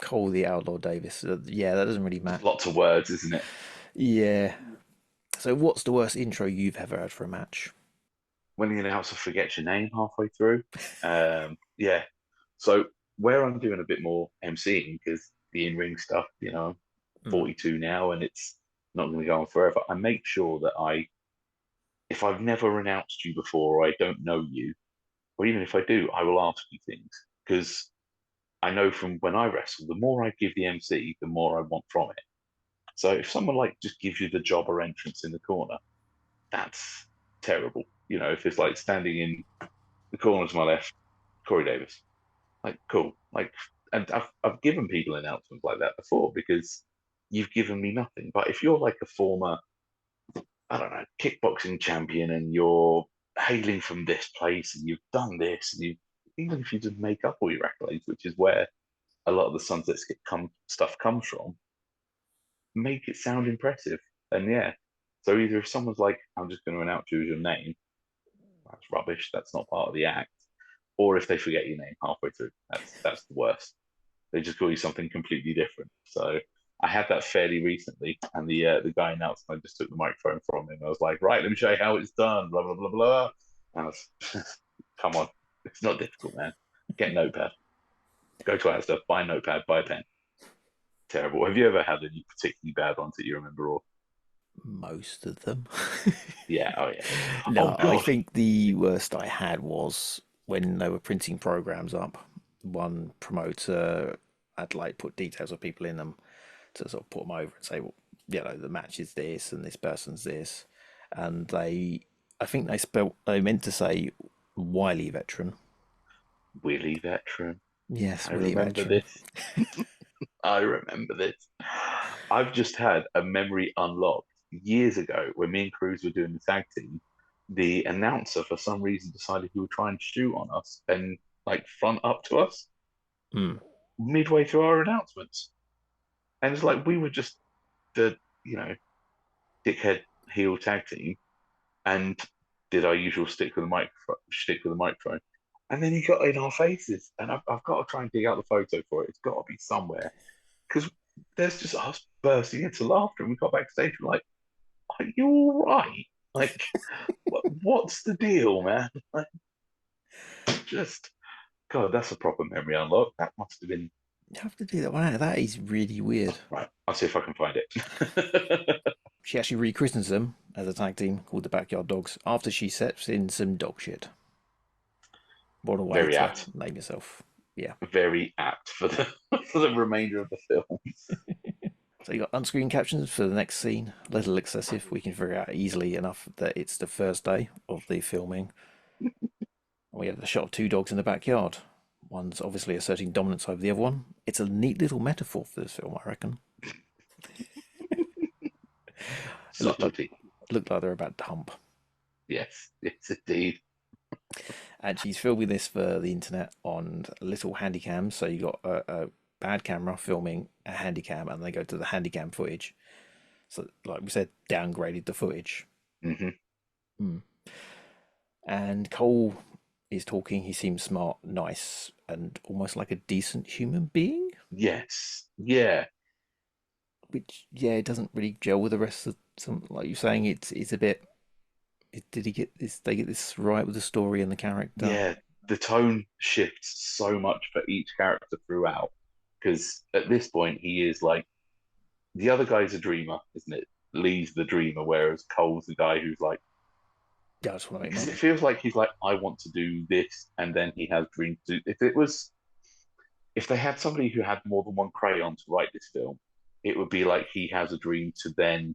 Cole the Outlaw Davis. Yeah, that doesn't really matter. Lots of words, isn't it? Yeah. So, what's the worst intro you've ever had for a match? When the announcer forgets your name halfway through. Yeah. So where I'm doing a bit more MCing because the in-ring stuff, I'm 42 now and it's not going to go on forever. I make sure that if I've never announced you before or I don't know you, or even if I do, I will ask you things because I know from when I wrestle, the more I give the MC, the more I want from it. So if someone like just gives you the jobber entrance in the corner, that's terrible. If it's like standing in the corner to my left, Corey Davis, like cool, like, and I've given people announcements like that before because you've given me nothing. But if you're like a former, I don't know, kickboxing champion and you're hailing from this place and you've done this and even if you just make up all your accolades, which is where a lot of the Sunset Skip stuff comes from, make it sound impressive. And yeah, so either if someone's like, I'm just going to announce you as your name, that's rubbish. That's not part of the act. Or if they forget your name halfway through, that's the worst. They just call you something completely different. So I had that fairly recently, and the guy announced, and I just took the microphone from him. I was like, right, let me show you how it's done. Blah blah blah blah. And I was, come on, it's not difficult, man. Get a notepad. Go to Asda, buy a notepad, buy a pen. Terrible. Have you ever had any particularly bad ones that you remember? Or Most of them. Yeah, oh yeah. No, Oh I god. think the worst I had was when they were printing programs up. One promoter had like put details of people in them to sort of put them over and say, well, the match is this and this person's this, and I think they meant to say Wiley veteran. Willie veteran. Yes, I Willie remember veteran. this. I remember this. I've just had a memory unlocked years ago when me and Cruz were doing the tag team. The announcer, for some reason, decided he would try and shoot on us and like front up to us Mm. midway through our announcements. And it's like we were just the, you know, dickhead heel tag team and did our usual stick with the microphone. And then he got in our faces, and I've got to try and dig out the photo for it. It's got to be somewhere because there's just us bursting into laughter, and we got backstage. We're like, "Are you all right? Like, what's the deal, man?" Like, just God, that's a proper memory unlock. That must have been You have to do that one out. That is really weird. right. I'll see if I can find it. She actually rechristened them as a tag team called the Backyard Dogs after she sets in some dog shit. What a way Very to apt. name yourself. Yeah. Very apt for the for the remainder of the film. So you got unscreen captions for the next scene. A little excessive. We can figure out easily enough that it's the first day of the filming. We have the shot of two dogs in the backyard. One's obviously asserting dominance over the other one. It's a neat little metaphor for this film, I reckon. Subtlety. Looked like they're about to hump. Yes, indeed. And she's filming this for the internet on little handycams. So you got a bad camera filming a handycam, and they go to the handycam footage. So, like we said, downgraded the footage. Mm-hmm. Mm. And Cole is talking. He seems smart, nice, and almost like a decent human being. Yes. Yeah. Which, yeah, it doesn't really gel with the rest of some. Like you're saying, it's a bit. Did he get this? They get this right with the story and the character. Yeah. The tone shifts so much for each character throughout. Because at this point, he is like the other guy's a dreamer, isn't it? Lee's the dreamer, whereas Cole's the guy who's like, Yeah, I just want to make because money. it feels like he's like, I want to do this, and then he has dreams to. If they had somebody who had more than one crayon to write this film, it would be like he has a dream to then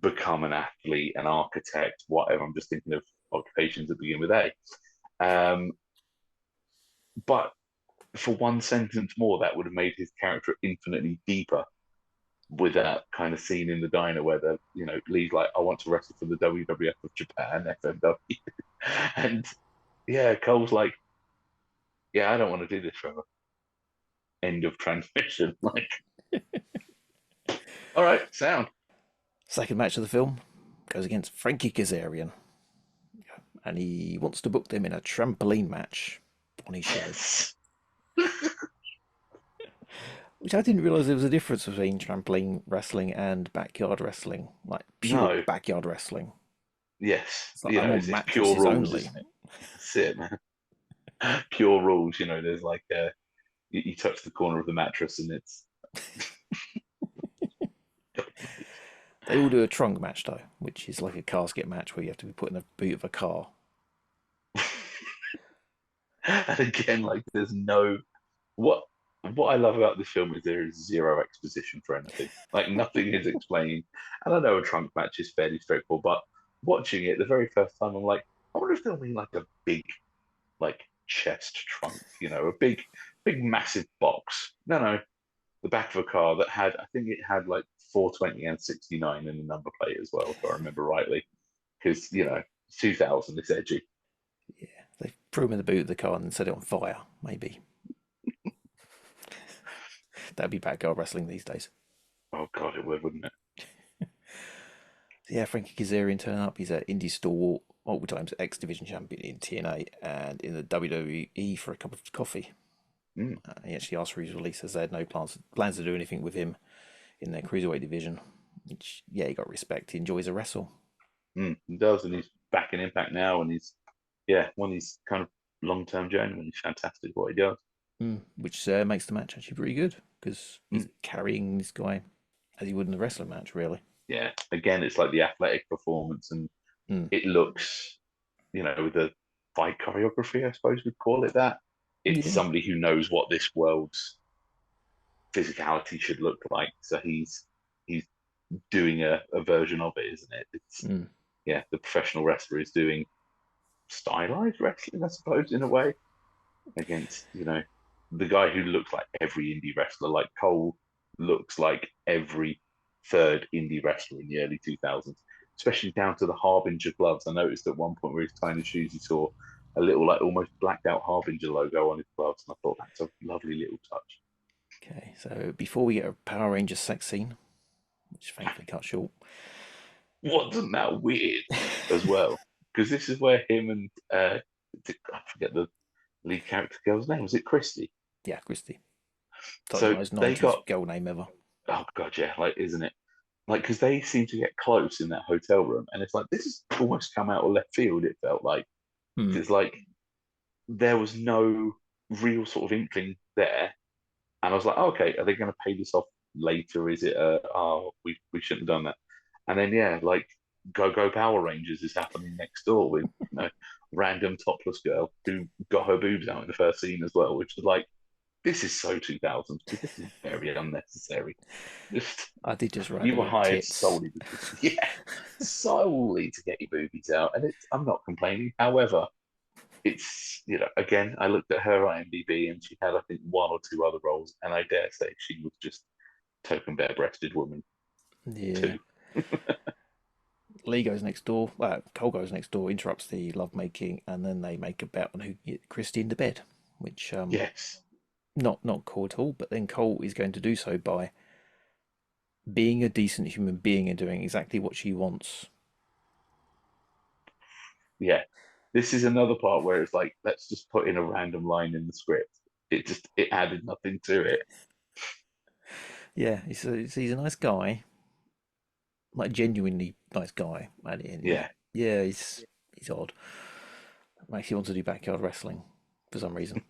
become an athlete, an architect, whatever. I'm just thinking of occupations that begin with A. But for one sentence more, that would have made his character infinitely deeper. With that kind of scene in the diner where Lee's like, I want to wrestle for the WWF of Japan, FMW, and yeah, Cole's like, yeah, I don't want to do this forever. End of transmission. Like, all right, sound. Second match of the film goes against Frankie Kazarian, and he wants to book them in a trampoline match on his show. Which I didn't realize there was a difference between trampoline wrestling and backyard wrestling, like pure backyard wrestling. Yes, it's like I'm on it's mattresses pure rules, only. isn't it? That's it, man. Pure rules. There's like you touch the corner of the mattress and it's. They all do a trunk match though, which is like a casket match where you have to be put in the boot of a car. And again, like there's no what I love about this film is there is zero exposition for anything. Like nothing is explained. And I know a trunk match is fairly straightforward, but watching it the very first time, I'm like, I wonder if they'll mean like a big, like chest trunk, a big, massive box. No, the back of a car that had, I think it had like 420 and 69 in the number plate as well, if I remember rightly. Because 2000, it's edgy. Yeah, they threw him in the boot of the car and set it on fire, maybe. That'd be backyard wrestling these days. Oh God, it would, wouldn't it? So yeah, Frankie Kazarian turned up. He's an indie stalwart, multiple times X Division champion in TNA and in the WWE for a cup of coffee. He actually asked for his release as they had no plans to do anything with him in their cruiserweight division. Which, yeah, he got respect. He enjoys a wrestle. He does, and he's back in Impact now, and he's on his kind of long-term journey, and he's fantastic at what he does. Which makes the match actually pretty good because he's carrying this guy as he would in the wrestling match, really. yeah, again, it's like the athletic performance, and it looks, with the fight choreography, I suppose we'd call it that. It's Yeah. somebody who knows what this world's physicality should look like. So he's doing a version of it, isn't it? It's the professional wrestler is doing stylized wrestling, I suppose, in a way, against, the guy who looks like every indie wrestler. Like Cole looks like every third indie wrestler in the early 2000s, especially down to the Harbinger gloves. I noticed at one point where he's tying his shoes, he saw a little, like, almost blacked out Harbinger logo on his gloves, and I thought that's a lovely little touch. Okay, so before we get a Power Rangers sex scene, which thankfully cut short. Wasn't that weird as well? Because this is where him and I forget the lead character girl's name. Was it Christy? Yeah, Christy. So Most they 90s got girl name ever. Oh god, yeah, like, isn't it? Like, because they seem to get close in that hotel room, and it's like this has almost come out of left field. It felt like it's like there was no real sort of inkling there, and I was like, oh, okay, are they going to pay this off later? Is it we shouldn't have done that? And then yeah, like Go Power Rangers is happening next door with random topless girl who got her boobs out in the first scene as well, which was like, this is so 2000s because this is very unnecessary. I did just write You were hired tits. solely solely to get your boobies out, and I'm not complaining. However, it's again, I looked at her IMDb and she had, I think, one or two other roles, and I dare say she was just token bare-breasted woman. Yeah. Too. Lee goes next door. Cole goes next door, interrupts the lovemaking, and then they make a bet on who can get Christy into bed, which yes, not cool at all. But then Cole is going to do so by being a decent human being and doing exactly what she wants. Yeah, this is another part where it's like, let's just put in a random line in the script. It added nothing to it. Yeah, he's a nice guy, like genuinely nice guy. Yeah, he's odd. Makes you want to do backyard wrestling for some reason.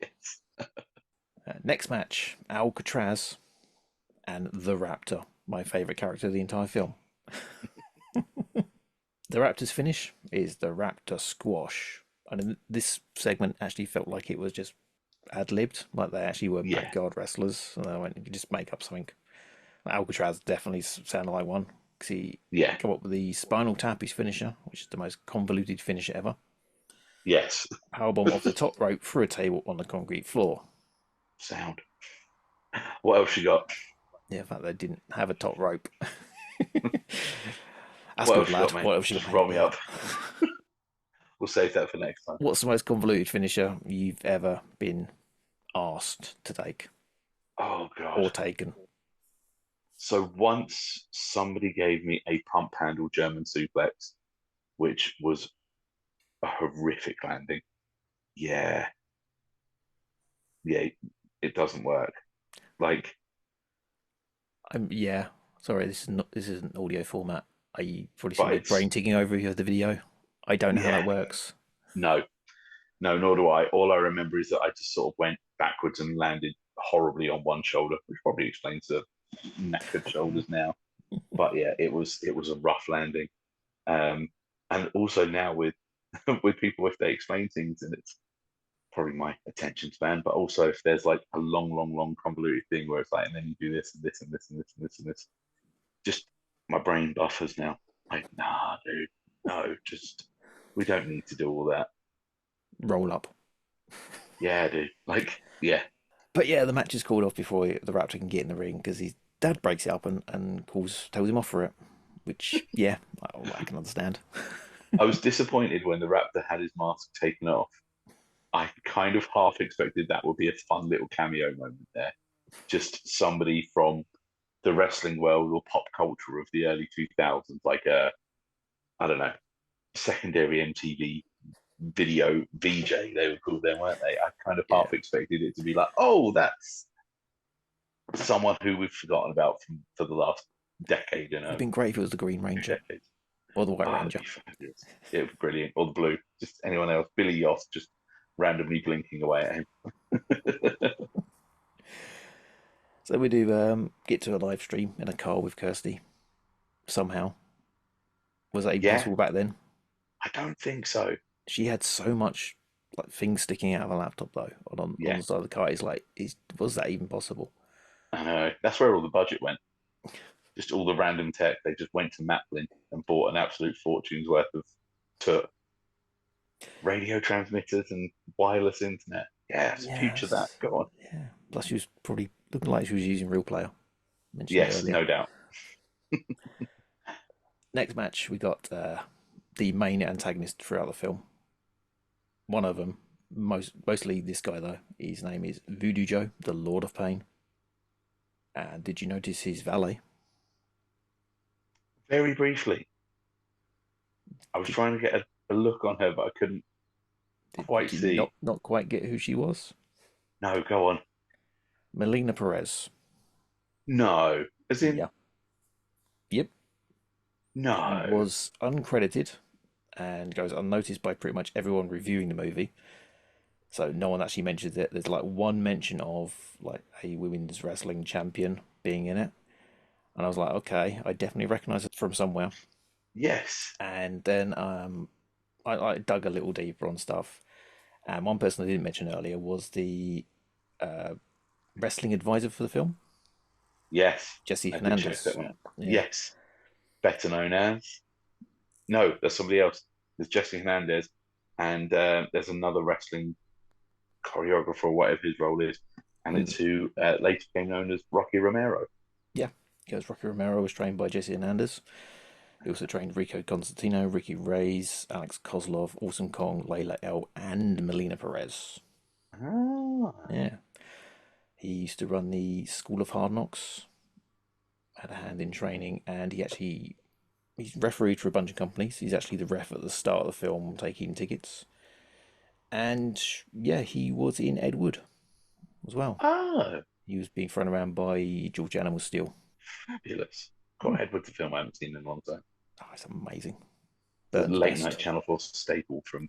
yes. Next match, Alcatraz and the Raptor, my favourite character of the entire film. The Raptor's finish is the Raptor Squash. And this segment actually felt like it was just ad-libbed, like they actually were backyard wrestlers. And they went, you could just make up something. Alcatraz definitely sounded like one, because he came up with the spinal tap, his finisher, which is the most convoluted finisher ever. Yes. Powerbomb off the top rope through a table on the concrete floor. Sound. What else you got? Yeah, in fact, they didn't have a top rope. That's what good, lad. Got, what else you got? got? Roll me up. We'll save that for next time. What's the most convoluted finisher you've ever been asked to take? Oh god. Or taken? So once somebody gave me a pump handle German suplex, which was a horrific landing. Yeah, it doesn't work. Like, yeah. Sorry, this is an audio format. I probably see my brain ticking over if you have the video. I don't know how that works. No, nor do I. All I remember is that I just sort of went backwards and landed horribly on one shoulder, which probably explains the knackered shoulders now. But yeah, it was a rough landing. And also now with people, if they explain things, and it's probably my attention span, but also if there's like a long convoluted thing where it's like, and then you do this and this and this and this and this and this, just my brain buffers now. Like, nah, dude, no, just we don't need to do all that. Roll up. Yeah, dude. Like, yeah. But yeah, the match is called off before the Raptor can get in the ring because his dad breaks it up and tells him off for it, which, yeah, I can understand. I was disappointed when the Raptor had his mask taken off. I kind of half expected that would be a fun little cameo moment there. Just somebody from the wrestling world or pop culture of the early 2000s, like I don't know, secondary MTV video VJ, they were called then, weren't they? I kind of half expected it to be like, oh, that's someone who we've forgotten about for the last decade. It'd been great if it was the Green Ranger or the White Ranger. It was brilliant. Or the Blue, just anyone else. Billy Yost just randomly blinking away at him. So we do get to a live stream in a car with Kirsty. somehow. Was that even Yeah, possible back then? I don't think so. She had so much like things sticking out of her laptop though, on Yeah, the side of the car. It's like, was that even possible? I know. That's where all the budget went. Just all the random tech. They just went to Maplin and bought an absolute fortune's worth of to radio transmitters and wireless internet. Yeah, it's the future of that. Yes. Go on. Yeah. Plus, she was probably looking like she was using real player. Mentioned it Yes, earlier. no doubt. Next match, we got the main antagonist throughout the film. One of them, mostly this guy though. His name is Voodoo Joe, the Lord of Pain. And did you notice his valet? Very briefly, I was Did, trying to get a look on her, but I couldn't did quite you see. not quite get who she was? No, go on. Melina Perez. No, as in Yeah. Yep. She no. was uncredited and goes unnoticed by pretty much everyone reviewing the movie. So no one actually mentions it. There's like one mention of like a women's wrestling champion being in it. And I was like, okay, I definitely recognize it from somewhere. Yes. And then I dug a little deeper on stuff. And one person I didn't mention earlier was the uh, wrestling advisor for the film, Yes. Jesse I did check Hernandez. that one out. Yeah. Yes. Better known as. No, there's somebody else. There's Jesse Hernandez, and there's another wrestling choreographer, or whatever his role is, and Mm. it's who later became known as Rocky Romero. Yeah. Because Rocky Romero was trained by Jesse Hernandez. He also trained Rico Constantino, Ricky Reyes, Alex Kozlov, Awesome Kong, Layla L, and Melina Perez. Ah. Yeah. He used to run the School of Hard Knocks, had a hand in training, and he's refereed for a bunch of companies. He's actually the ref at the start of the film, taking tickets. And yeah, he was in Ed Wood as well. Oh, He was being thrown around by George Animal Steel. fabulous. God, Edward's a film I haven't seen in a long time. Oh, it's amazing. The Burton's late best. night Channel 4 staple from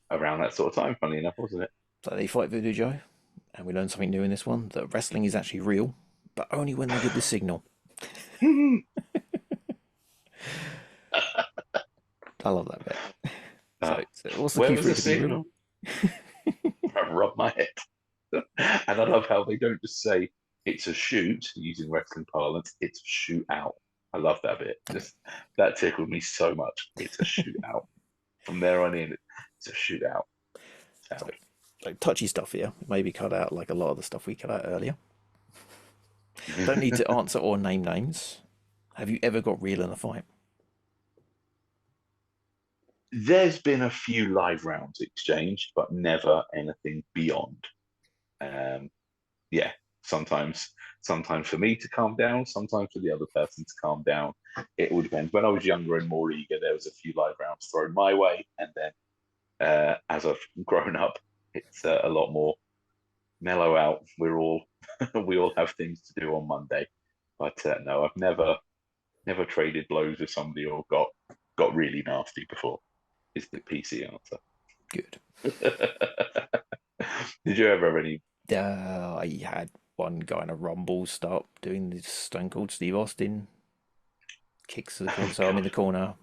around that sort of time, funny enough, wasn't it? So they fight Voodoo Joe, and we learn something new in this one, that wrestling is actually real, but only when they give the signal. I love that bit. So what's the Where key was for the it to be real? signal? I rub my head. And I love how they don't just say it's a shoot using wrestling parlance, it's a shoot out. I love that bit. Just that tickled me so much. It's a shootout. From there on in, it's a shootout. So, like touchy stuff here. Maybe cut out like a lot of the stuff we cut out earlier. Don't need to answer or name names. Have you ever got real in a fight? There's been a few live rounds exchanged, but never anything beyond. Yeah, sometimes for me to calm down, sometimes for the other person to calm down. It would depend. When I was younger and more eager, there was a few live rounds thrown my way, and then as I've grown up, it's a lot more mellow out. We all have things to do on Monday, but no, I've never traded blows with somebody or got really nasty before. Is the PC answer. Good. Did you ever have any? I had one guy in a rumble start doing this Stone Cold Steve Austin kicks to the corner. So I'm in the corner,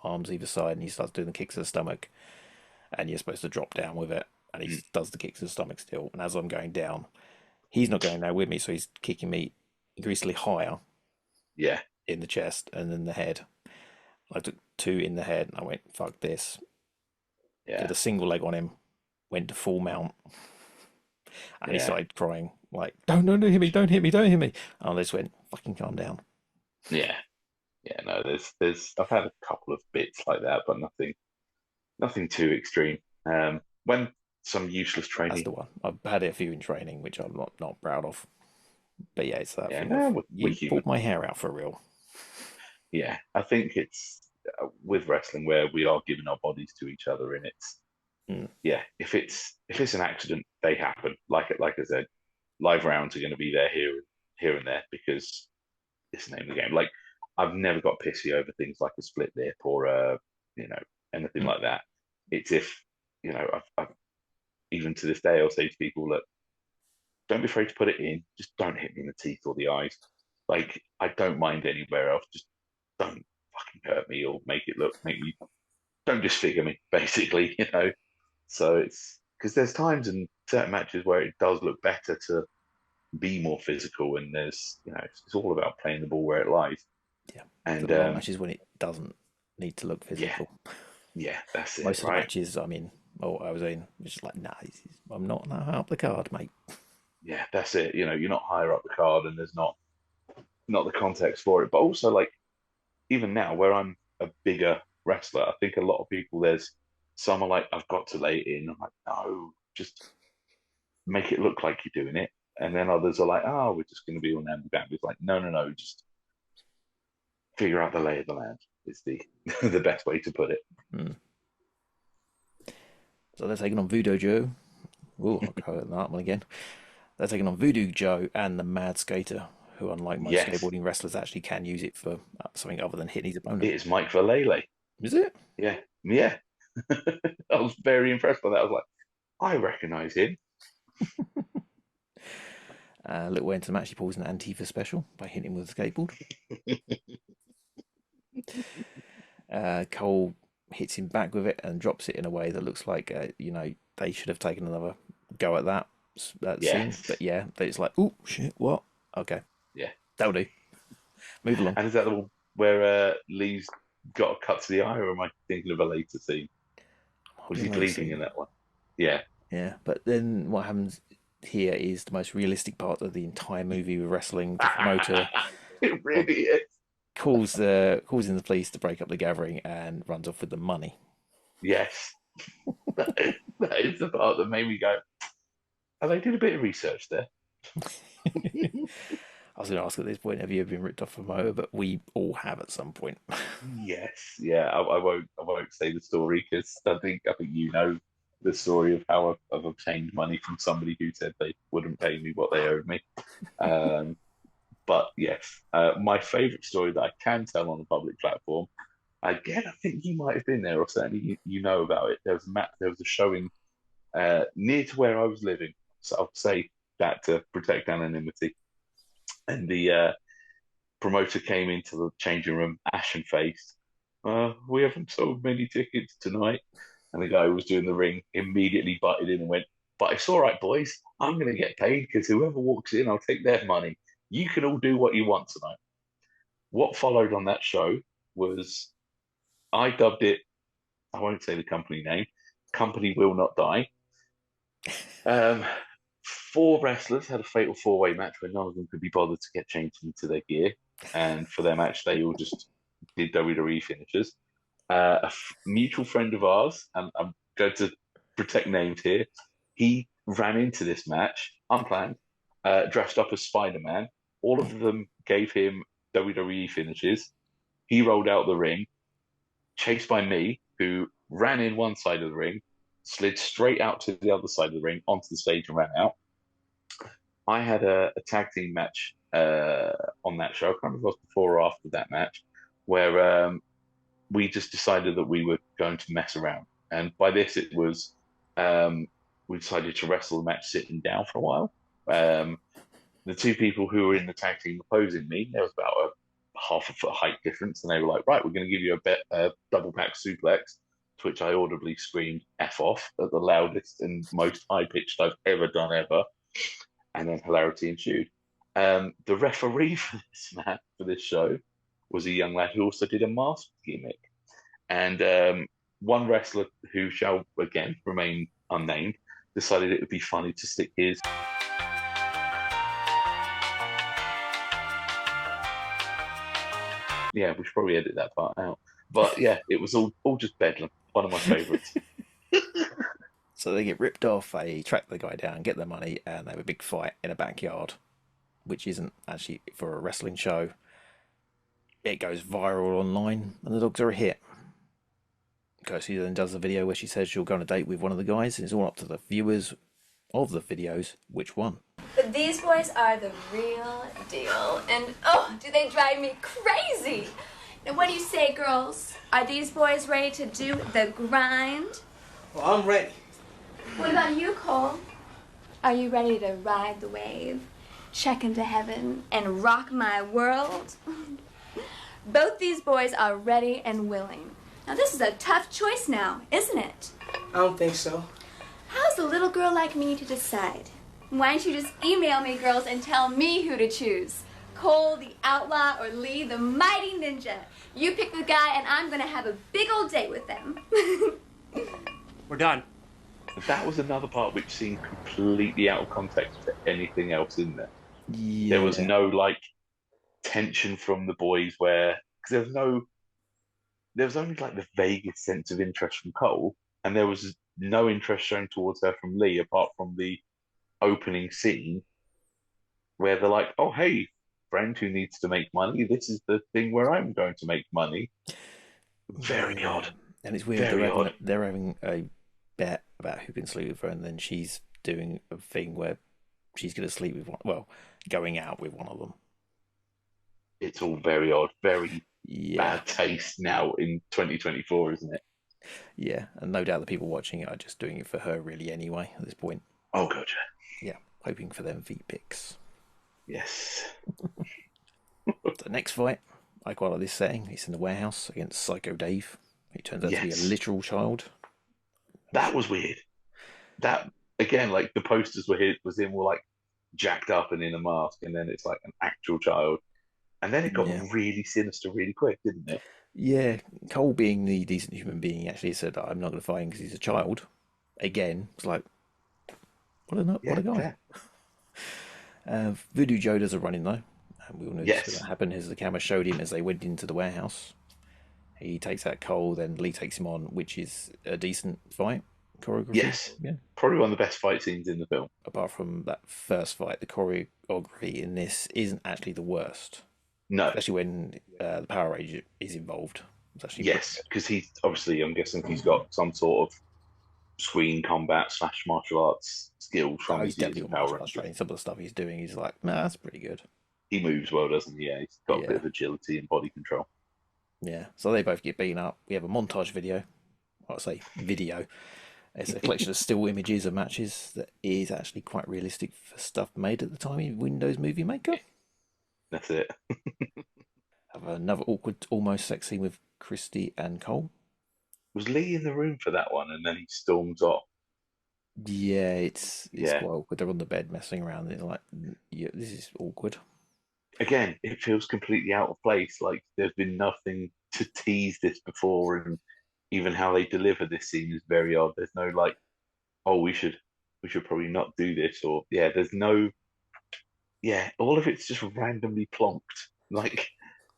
arms either side, and he starts doing the kicks to the stomach. And you're supposed to drop down with it. And he does the kicks to the stomach still. And as I'm going down, he's not going there with me, so he's kicking me increasingly higher. Yeah. In the chest and in the head. I took 2 in the head and I went, fuck this. Yeah. Did a single leg on him, went to full mount. And he started crying, like, don't hit me, don't hit me, don't hit me. And I just went, fucking calm down. Yeah. Yeah, no, there's I've had a couple of bits like that, but nothing too extreme. When some useless training. That's the one. I've had it a few in training, which I'm not proud of. But yeah, it's that thing no, of, you pulled my hair out for real. Yeah, I think it's with wrestling where we are giving our bodies to each other, and it's yeah. If it's an accident, they happen. Like I said, live rounds are going to be there here and there because it's the name of the game. Like I've never got pissy over things like a split lip or anything like that. It's if I've even to this day I'll say to people, look, don't be afraid to put it in. Just don't hit me in the teeth or the eyes. Like I don't mind anywhere else. Just hurt me or make me, don't disfigure me, basically, you know. So it's because there's times in certain matches where it does look better to be more physical, and there's, you know, it's all about playing the ball where it lies. Yeah, And the long matches when it doesn't need to look yeah, physical. yeah, that's it. Most of the right? matches I'm in, or I was in, it's just like, nah, I'm not up the card, mate. Yeah, that's it. You know, you're not higher up the card, and there's not the context for it. But also, like, even now, where I'm a bigger wrestler, I think a lot of people, there's some are like, I've got to lay it in. I'm like, no, just make it look like you're doing it. And then others are like, oh, we're just going to be on hand back. It's like, no, just figure out the lay of the land. It's the the best way to put it. Mm. So they're taking on Voodoo Joe. Oh, I'll go at that one again. They're taking on Voodoo Joe and the Mad Skater, who, unlike most Yes. skateboarding wrestlers, actually can use it for something other than hitting his opponent. It is Mike Vallely. Is it? Yeah. I was very impressed by that. I was like, I recognise him. A little way into the match, he pulls an Antifa special by hitting him with a skateboard. Cole hits him back with it and drops it in a way that looks like, you know, they should have taken another go at that scene. But yeah, it's like, oh, shit, what? Okay. Yeah. That'll do. Move along. And is that the one where Lee's got a cut to the eye, or am I thinking of a later scene? Was he bleeding in that one? Yeah. Yeah, but then what happens here is the most realistic part of the entire movie with wrestling. The promoter it really is. calls in the police to break up the gathering and runs off with the money. Yes. that is the part that made me go, oh, they did a bit of research there. I was going to ask at this point, have you ever been ripped off a motor? But we all have at some point. Yes. Yeah, I won't say the story, because I think you know the story of how I've obtained money from somebody who said they wouldn't pay me what they owed me. But yes, my favourite story that I can tell on a public platform, again, I think you might have been there, or certainly you know about it. There was a showing near to where I was living, so I'll say that to protect anonymity. And the promoter came into the changing room, ashen-faced. We haven't sold many tickets tonight. And the guy who was doing the ring immediately butted in and went, but it's all right, boys. I'm going to get paid, because whoever walks in, I'll take their money. You can all do what you want tonight. What followed on that show was, I dubbed it, I won't say the company name, Company Will Not Die. 4 wrestlers had a fatal 4-way match where none of them could be bothered to get changed into their gear. And for their match, they all just did WWE finishes. A mutual friend of ours, and I'm going to protect names here, he ran into this match, unplanned, dressed up as Spider-Man. All of them gave him WWE finishes. He rolled out the ring, chased by me, who ran in one side of the ring, slid straight out to the other side of the ring, onto the stage, and ran out. I had a tag team match on that show. I can't remember if it was before or after that match, where we just decided that we were going to mess around. And by this, it was we decided to wrestle the match sitting down for a while. The 2 people who were in the tag team opposing me, there was about a half a foot height difference, and they were like, right, we're going to give you a double back suplex, to which I audibly screamed F off at the loudest and most high pitched I've ever done ever. And then hilarity ensued. The referee for this match, for this show, was a young lad who also did a mask gimmick. And one wrestler, who shall again remain unnamed, decided it would be funny to stick his yeah, we should probably edit that part out. But yeah, it was all just bedlam. One of my favourites. So they get ripped off, they track the guy down, get their money, and they have a big fight in a backyard, which isn't actually for a wrestling show. It goes viral online, and the dogs are a hit. Kirsty then does a video where she says she'll go on a date with one of the guys, and it's all up to the viewers of the videos which one. But these boys are the real deal, and oh, do they drive me crazy! Now what do you say, girls? Are these boys ready to do the grind? Well, I'm ready. What about you, Cole? Are you ready to ride the wave, check into heaven, and rock my world? Both these boys are ready and willing. Now this is a tough choice now, isn't it? I don't think so. How's a little girl like me to decide? Why don't you just email me, girls, and tell me who to choose? Cole the outlaw or Lee the mighty ninja? You pick the guy and I'm gonna have a big old date with them. We're done. That was another part which seemed completely out of context to anything else in there. Yeah. There was no like tension from the boys where because there was only like the vaguest sense of interest from Cole, and there was no interest shown towards her from Lee apart from the opening scene where they're like, "Oh, hey, friend who needs to make money. This is the thing where I'm going to make money." Very odd. And it's weird. They're having a bet about who can sleep with her, and then she's doing a thing where she's going to sleep with going out with one of them. It's all very odd, very bad taste now in 2024, isn't it? Yeah, and no doubt the people watching it are just doing it for her really anyway at this point. Oh, God, yeah. Hoping for them feet pics. Yes. The next fight, I quite like this setting. It's in the warehouse against Psycho Dave. He turns out to be a literal child. That was weird. That, again, like the posters was him all like jacked up and in a mask, and then it's like an actual child. And then it got really sinister really quick, didn't it? Yeah, Cole being the decent human being actually said, I'm not going to fight him because he's a child. Again, it's like, what a guy. Voodoo Joe does a run-in though. And we all know what's going to happen as the camera showed him as they went into the warehouse. He takes out Cole, then Lee takes him on, which is a decent fight choreography. Yes, probably one of the best fight scenes in the film. Apart from that first fight, the choreography in this isn't actually the worst. No, especially when the Power Ranger is involved. It's actually because he's obviously, I'm guessing he's got some sort of screen combat / martial arts skills from his years of Power Ranger. Some of the stuff he's doing, he's like, nah, that's pretty good. He moves well, doesn't he? Yeah, he's got a bit of agility and body control. Yeah, so they both get beaten up. We have a montage video. I say video. It's a collection of still images of matches that is actually quite realistic for stuff made at the time in Windows Movie Maker. That's it. Have another awkward, almost sex scene with Christy and Cole. Was Lee in the room for that one, and then he storms off? Yeah, it's quite awkward. They're on the bed messing around. And it's like, yeah, this is awkward. Again, it feels completely out of place. Like there's been nothing to tease this before, and even how they deliver this scene is very odd. There's no like, oh, we should probably not do this, or there's no. Yeah, all of it's just randomly plonked. Like,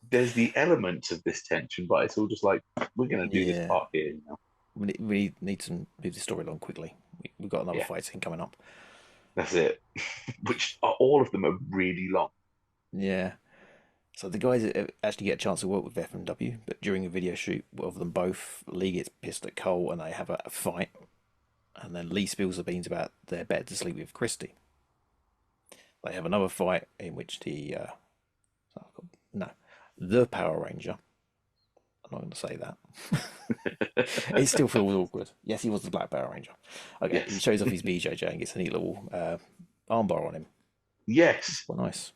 there's the elements of this tension, but it's all just like, we're going to do this part here now. We need to move the story along quickly. We've got another fight scene coming up. That's it. Which all of them are really long. Yeah. So the guys actually get a chance to work with F&W, but during a video shoot of them both, Lee gets pissed at Cole and they have a fight. And then Lee spills the beans about their bet to sleep with Christy. They have another fight in which the Power Ranger. I'm not going to say that. It still feels awkward. Yes, he was the Black Power Ranger. Okay, he shows off his BJJ and gets a neat little armbar on him. Yes. Well, nice.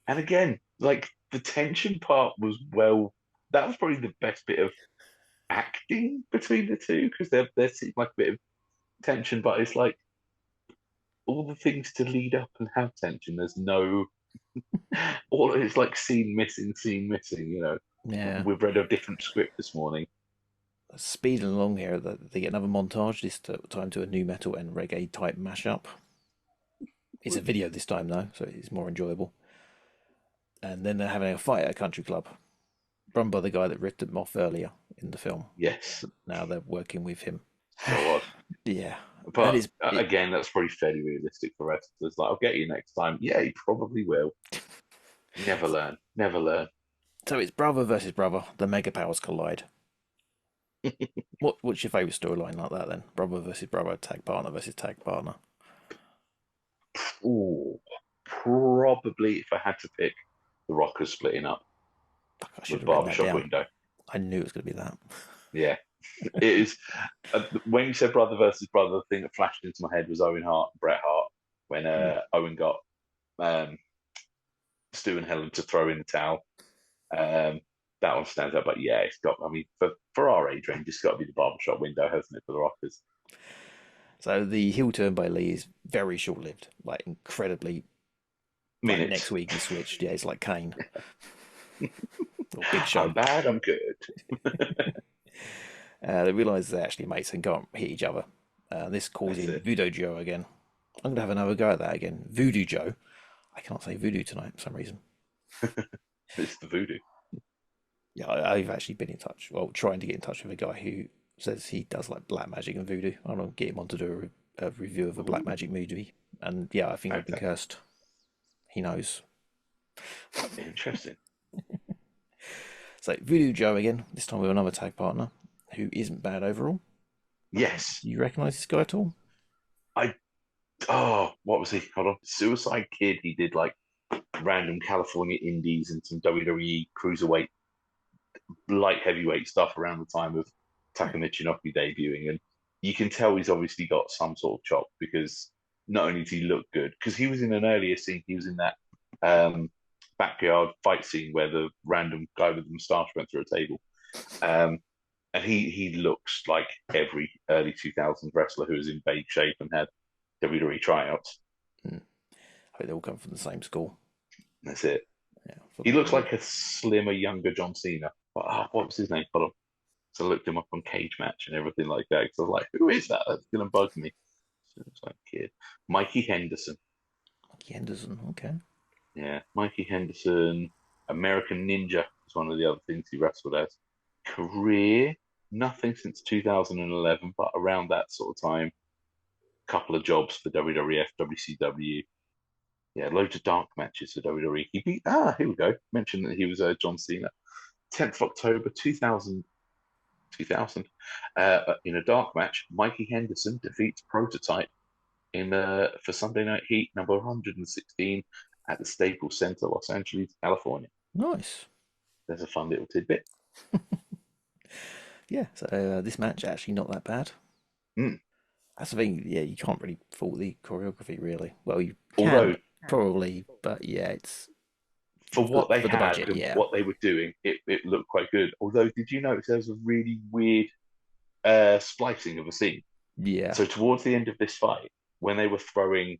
And again, like the tension part was that was probably the best bit of acting between the two, because there seems like a bit of tension, but it's like all the things to lead up and have tension. There's no, it's like scene missing, you know. Yeah. We've read a different script this morning. Speeding along here, they get another montage, this time to a new metal and reggae type mashup. It's a video this time though, so it's more enjoyable. And then they're having a fight at a country club, run by the guy that ripped them off earlier in the film. Yes. Now they're working with him. So odd. Yeah. But again, that's probably fairly realistic for wrestlers. Like, I'll get you next time. Yeah, he probably will. Never learn. So it's brother versus brother. The mega powers collide. What's your favourite storyline like that then? Brother versus brother, tag partner versus tag partner. Ooh, probably if I had to pick, the Rockers splitting up with Barbershop Window. I knew it was going to be that. Yeah, it is. When you said brother versus brother, the thing that flashed into my head was Owen Hart, Bret Hart, when Owen got Stu and Helen to throw in the towel. that one stands out. But yeah, it's got. I mean, for our age range, it's got to be the barbershop window, hasn't it, for the Rockers? So the heel turn by Lee is very short-lived, like incredibly. Like Minutes. next week he switched. Yeah, it's like Kane. Or Big I'm Show. bad. I'm good. They realise they're actually mates and go and hit each other. This calls in Voodoo Joe again. I'm going to have another go at that again. Voodoo Joe. I can't say voodoo tonight for some reason. It's the voodoo. Yeah, I've actually been in touch. Well, trying to get in touch with a guy who says he does like black magic and voodoo. I'm going to get him on to do a review of a black magic movie. And yeah, I think I've been cursed. He knows. Interesting. So Voodoo Joe again. This time with another tag partner who isn't bad overall. Yes. Do you recognise this guy at all? What was he? Hold on. Suicide Kid. He did like random California indies and some WWE cruiserweight, light heavyweight stuff around the time of Taka Michinoku debuting. And you can tell he's obviously got some sort of chop because not only does he look good, because he was in an earlier scene, he was in that backyard fight scene where the random guy with the moustache went through a table. And he looks like every early 2000s wrestler who was in vague shape and had WWE tryouts. I think they all come from the same school. That's it. Yeah, he looks like a slimmer, younger John Cena. What was his name? Hold on. So I looked him up on Cage Match and everything like that. So I was like, who is that? That's going to bug me. So it's like kid. Mikey Henderson. Mikey Henderson, okay. Yeah, Mikey Henderson. American Ninja is one of the other things he wrestled as. Career, nothing since 2011, but around that sort of time, couple of jobs for WWF, WCW. Yeah, loads of dark matches for WWE. He beat, here we go. Mentioned that he was John Cena. 10th of October 2000, in a dark match, Mikey Henderson defeats Prototype in for Sunday Night Heat number 116 at the Staples Center, Los Angeles, California. Nice. There's a fun little tidbit. Yeah, so this match actually not that bad. That's the thing. Yeah, you can't really fault the choreography, really. Well, you can probably, but yeah, it's for what they had budget, and what they were doing. It looked quite good. Although, did you notice there was a really weird splicing of a scene? Yeah. So towards the end of this fight, when they were throwing,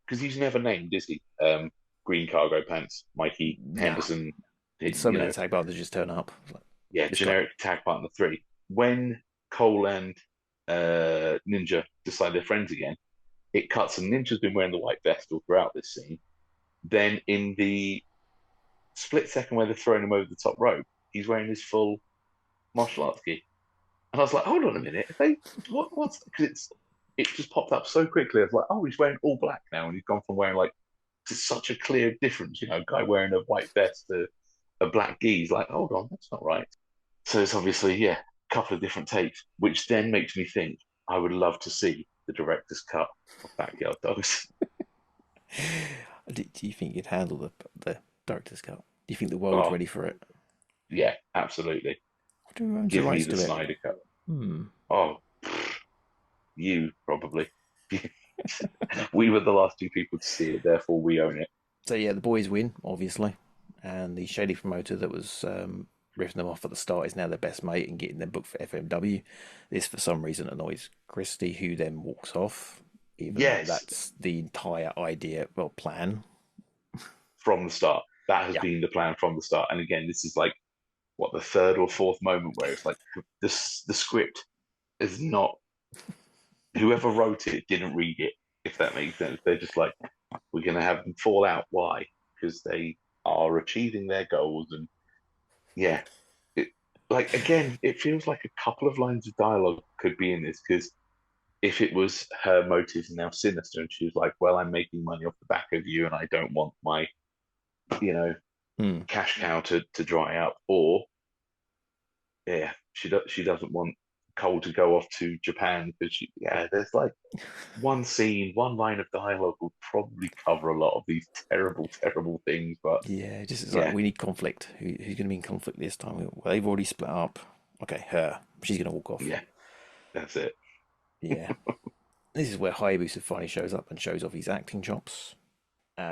because he's never named, is he? Green cargo pants, Mikey Henderson. So many tag partners just turn up. Generic tag partner 3. When Cole and Ninja decide they're friends again, it cuts and Ninja's been wearing the white vest all throughout this scene. Then in the split second where they're throwing him over the top rope, he's wearing his full martial arts gear. And I was like, hold on a minute, what's because it just popped up so quickly. I was like, oh, he's wearing all black now, and he's gone from wearing like such a clear difference, guy wearing a white vest to a black gi. He's like, hold on, that's not right. So it's obviously, a couple of different takes, which then makes me think I would love to see the director's cut of Backyard Dogs. Do you think you'd handle the director's cut? Do you think the world's ready for it? Yeah, absolutely. Give me the Snyder cut. Oh, you probably. We were the last 2 people to see it, therefore we own it. So yeah, the boys win, obviously, and the shady promoter that was riffing them off at the start is now their best mate and getting them booked for FMW. This, for some reason, annoys Christie, who then walks off. Even though that's the entire plan. From the start. That has been the plan from the start. And again, this is like, the 3rd or 4th moment where it's like, the script is not... Whoever wrote it didn't read it, if that makes sense. They're just like, we're going to have them fall out. Why? Because they are achieving their goals. And it feels like a couple of lines of dialogue could be in this, because if it was her motives now sinister and she was like, well, I'm making money off the back of you and I don't want my, cash cow to dry up, or she doesn't want Cole to go off to Japan because there's like one scene, one line of dialogue will probably cover a lot of these terrible things. But like we need conflict. Who's going to be in conflict this time? Well, they've already split up. Okay, she's going to walk off. Yeah, that's it. Yeah. This is where Hayabusa finally shows up and shows off his acting chops.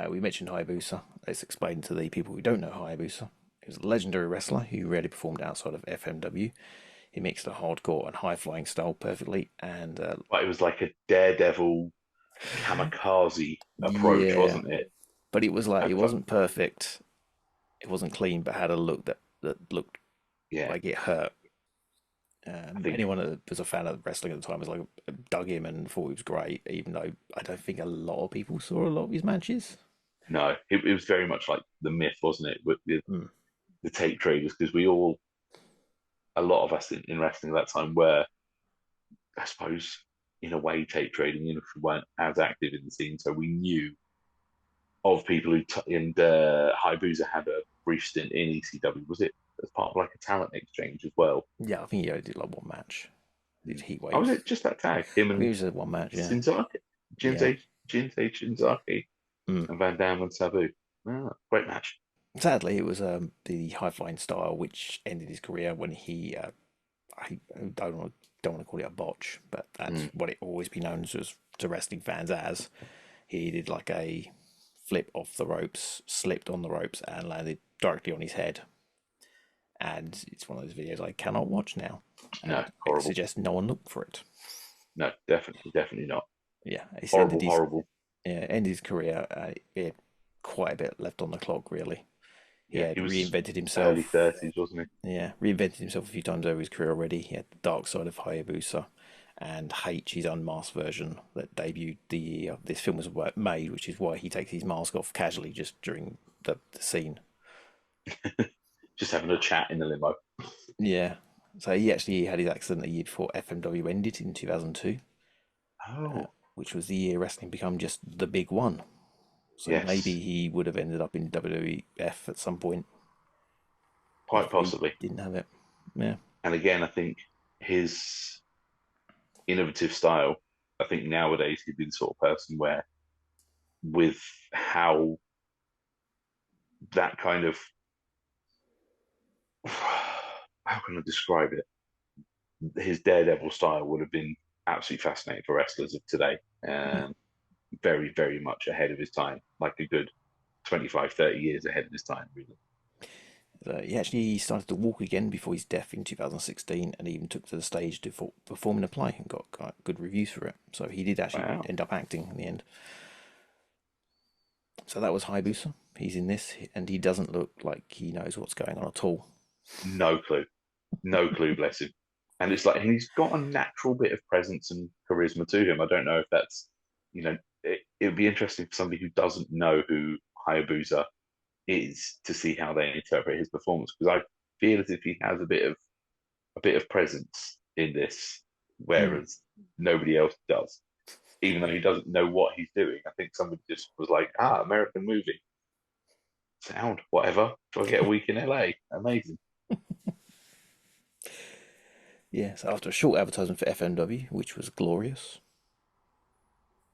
We mentioned Hayabusa. Let's explain to the people who don't know Hayabusa, was a legendary wrestler who rarely performed outside of FMW. He mixed the hardcore and high-flying style perfectly, and But it was like a daredevil kamikaze approach, yeah, wasn't it? but it was like I it thought, wasn't perfect. It wasn't clean, but had a look that looked yeah, like it hurt. I think Anyone that was a fan of wrestling at the time was like dug him and thought he was great, even though I don't think a lot of people saw a lot of his matches. no, it was very much like the myth, wasn't it, with Mm. the tape traders, because a lot of us in wrestling at that time were, I suppose, in a way, tape trading. You know, we weren't as active in the scene, so we knew of people and Hayabusa had a brief stint in ECW. Was it as part of like a talent exchange as well? Yeah, I think he only did like one match. Did Heat Oh, was Wave. it just that tag? Him I think it and was just one match. Yeah, Shinzaki, yeah. Jinsei Shinzaki, Mm. and Van Dam and Sabu. Ah, great match. Sadly, it was the high flying style which ended his career when I don't want to call it a botch, but that's Mm. what it always be known as to wrestling fans as. He did like a flip off the ropes, slipped on the ropes, and landed directly on his head. And it's one of those videos I cannot watch now. No, And I horrible. suggest no one look for it. No, definitely not. Yeah, it's Horrible. ended his career. He had quite a bit left on the clock, really. He Yeah, had he was reinvented himself. early 30s, wasn't he? Yeah, reinvented himself a few times over his career already. He had the dark side of Hayabusa and H, his unmasked version that debuted the year this film was made, which is why he takes his mask off casually just during the scene. Just having a chat in the limo. Yeah, so he actually had his accident a year before FMW ended in 2002, Oh, which was the year wrestling became just the big one. So yes, maybe he would have ended up in WWF at some point quite if we possibly. didn't have it. Yeah. And again, I think his innovative style, I think nowadays he'd be the sort of person where, with how that kind of, how can I describe it? His daredevil style would have been absolutely fascinating for wrestlers of today. Very, very much ahead of his time, like a good 25, 30 years ahead of his time, really. He actually started to walk again before his death in 2016 and even took to the stage to perform in a play and got good reviews for it. So he did actually Wow. end up acting in the end. So that was Hayabusa. He's in this and he doesn't look like he knows what's going on at all. No clue. No clue, bless him. And it's like, and he's got a natural bit of presence and charisma to him. I don't know if that's, it would be interesting for somebody who doesn't know who Hayabusa is to see how they interpret his performance, because I feel as if he has a bit of presence in this, whereas nobody else does. Even though he doesn't know what he's doing, I think somebody just was like, American movie, sound, whatever. So I get a week in LA, amazing. Yeah, so after a short advertisement for FMW, which was glorious,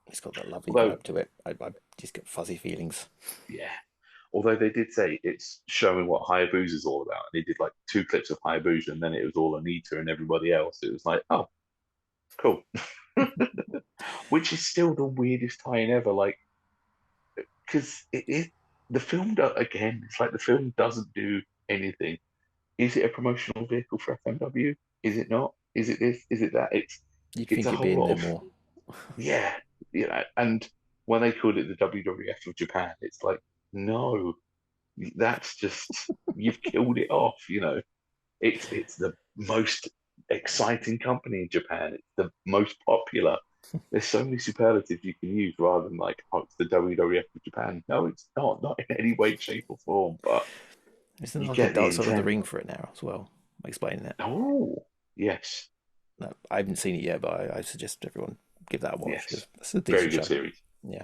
it's got that lovely vibe to it. I just get fuzzy feelings. Yeah. Although they did say it's showing what Hayabusa is all about. And they did like 2 clips of Hayabusa and then it was all Anita and everybody else. It was like, oh, cool. Which is still the weirdest tie-in ever. Like, because the film, again, it's like the film doesn't do anything. Is it a promotional vehicle for FMW? Is it not? Is it this? Is it that? You'd It's think a it'd whole be in lot there of, more. yeah, and when they called it the WWF of Japan, it's like, no, that's just, you've killed it off. It's the most exciting company in Japan. It's the most popular. There's so many superlatives you can use rather than like, oh, it's the WWF of Japan. No, it's not in any way, shape, or form. But Isn't you like a get the Dark Side of the intent. Ring for it now as well? Explaining it. Oh, yes, No, I haven't seen it yet, but I suggest everyone give that a watch yes, because it's a very decent good show. series. Yeah.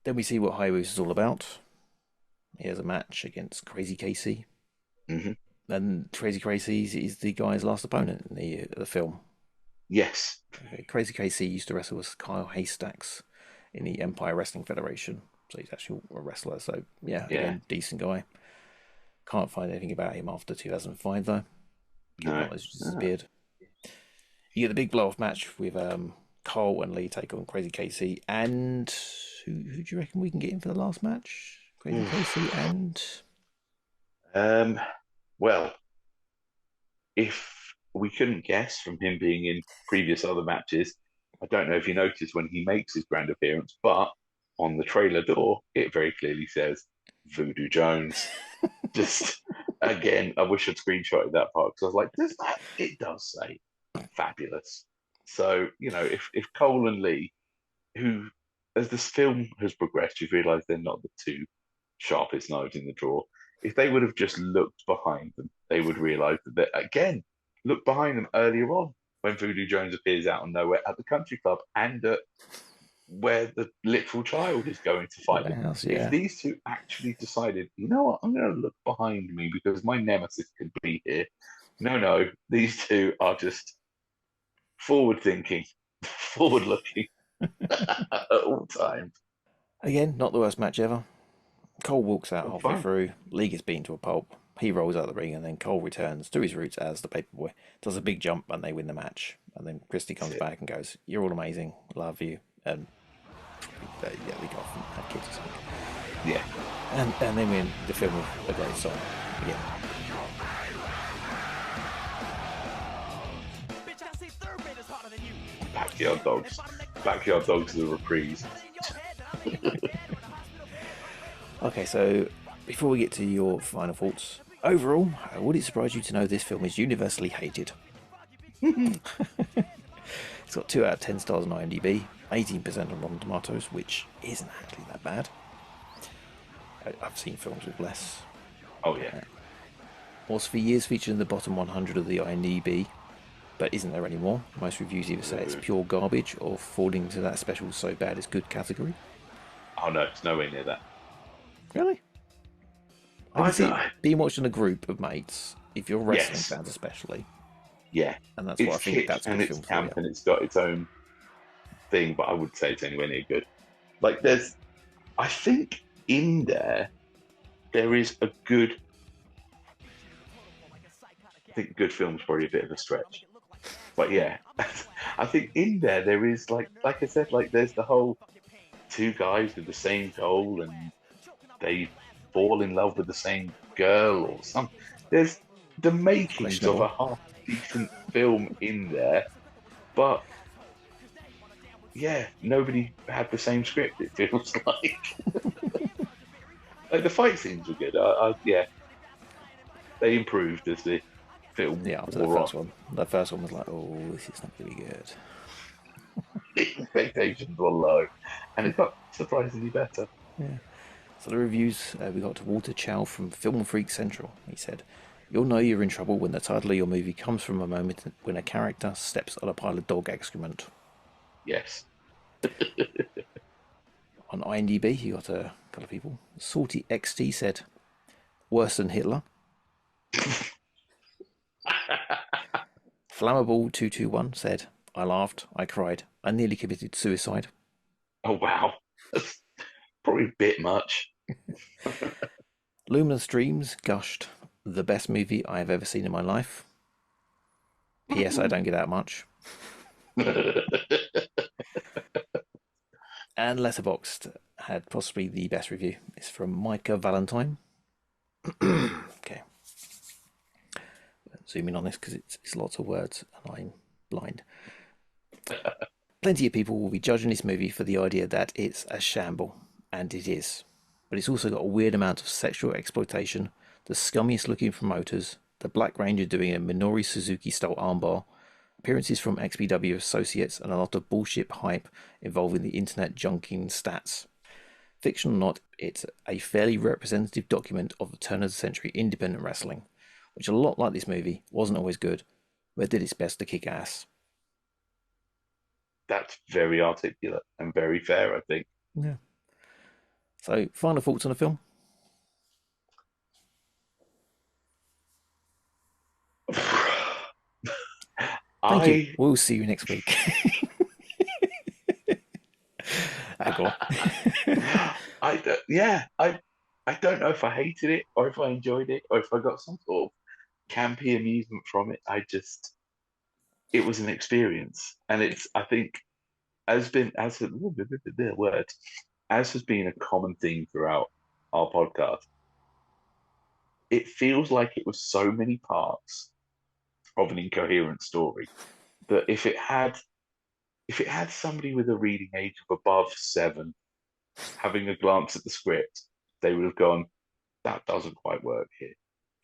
Then we see what Hayabusa is all about. He has a match against Crazy Casey. Hmm. And Crazy Casey is the guy's last opponent in the film. Yes, Okay. Crazy Casey used to wrestle with Kyle Haystacks in the Empire Wrestling Federation. So he's actually a wrestler. So, yeah, again, decent guy. Can't find anything about him after 2005, though. no. He's disappeared. You get the big blow-off match with Cole and Lee take on Crazy Casey. And who do you reckon we can get in for the last match? Crazy Casey and... Well, if we couldn't guess from him being in previous other matches, I don't know if you noticed when he makes his grand appearance, but on the trailer door, it very clearly says Voodoo Jones. Just again, I wish I'd screenshotted that part because I was like, does that? It does say fabulous. So, if Cole and Lee, who, as this film has progressed, you've realised they're not the two sharpest knives in the drawer. If they would have just looked behind them, they would realise that, again, look behind them earlier on when Voodoo Jones appears out of nowhere at the country club and at where the literal child is going to fight them. Whitehouse, If yeah. these two actually decided, you know what, I'm going to look behind me because my nemesis could be here. No, these two are just forward thinking, forward looking at all times. Again, not the worst match ever. Cole walks out halfway Fine. through. Lee gets beaten to a pulp. He rolls out of the ring, and then Cole returns to his roots as the paperboy, does a big jump, and they win the match. And then Christy comes back and goes, "You're all amazing. Love you." And they go off and have kids or something. Yeah. And then we end the film with a great song again. Backyard Dogs. Backyard Dogs is a reprise. Okay, so before we get to your final thoughts, overall, would it surprise you to know this film is universally hated? It's got 2 out of 10 stars on IMDb, 18% on Rotten Tomatoes, which isn't actually that bad. I've seen films with less. Oh, yeah. Was for years featured in the bottom 100 of the IMDb, but isn't there anymore. Most reviews either say it's pure garbage or falling into that special so bad it's good category. Oh, no, it's nowhere near that. Really? I can see it being watched in a group of mates, if you're wrestling fans especially. Yeah. And that's it's what I think that's a and good it's film camp for. and it's got its own thing, but I would say it's anywhere near good. Like I think in there is a good. I think good film's probably a bit of a stretch, but yeah, I think in there is like I said, like there's the whole two guys with the same goal and they fall in love with the same girl or something. There's the makings of a half decent film in there, but yeah, nobody had the same script. It feels like like the fight scenes were good. Yeah, they improved as the film. Yeah, after the first one. The first one was like, oh, this is not going to be good. The expectations were low, and it got surprisingly better. Yeah. So the reviews, we got to Walter Chow from Film Freak Central. He said, "You'll know you're in trouble when the title of your movie comes from a moment when a character steps on a pile of dog excrement." Yes. On IMDb, you got a couple of people. Salty XT said, "Worse than Hitler." Flammable 221 said, "I laughed, I cried, I nearly committed suicide." Oh wow, that's probably a bit much. Luminous Dreams gushed, "The best movie I have ever seen in my life." P.S. I don't get that much. And Letterboxd had possibly the best review. It's from Micah Valentine. Okay. Zoom in on this because it's lots of words and I'm blind. Plenty of people will be judging this movie for the idea that it's a shamble, and it is. But it's also got a weird amount of sexual exploitation, the scummiest looking promoters, the Black Ranger doing a Minoru Suzuki style armbar, appearances from XPW associates, and a lot of bullshit hype involving the internet junking stats. Fiction or not, it's a fairly representative document of the turn of the century independent wrestling, which, a lot like this movie, wasn't always good, but did its best to kick ass. That's very articulate and very fair, I think. Yeah. So, final thoughts on the film? Thank you. We'll see you next week. Go on. I don't know if I hated it or if I enjoyed it or if I got some sort of campy amusement from it. It was an experience, and I think has been as has been a common theme throughout our podcast. it feels like it was so many parts of an incoherent story that if it had somebody with a reading age of above 7 having a glance at the script, they would have gone, that doesn't quite work here.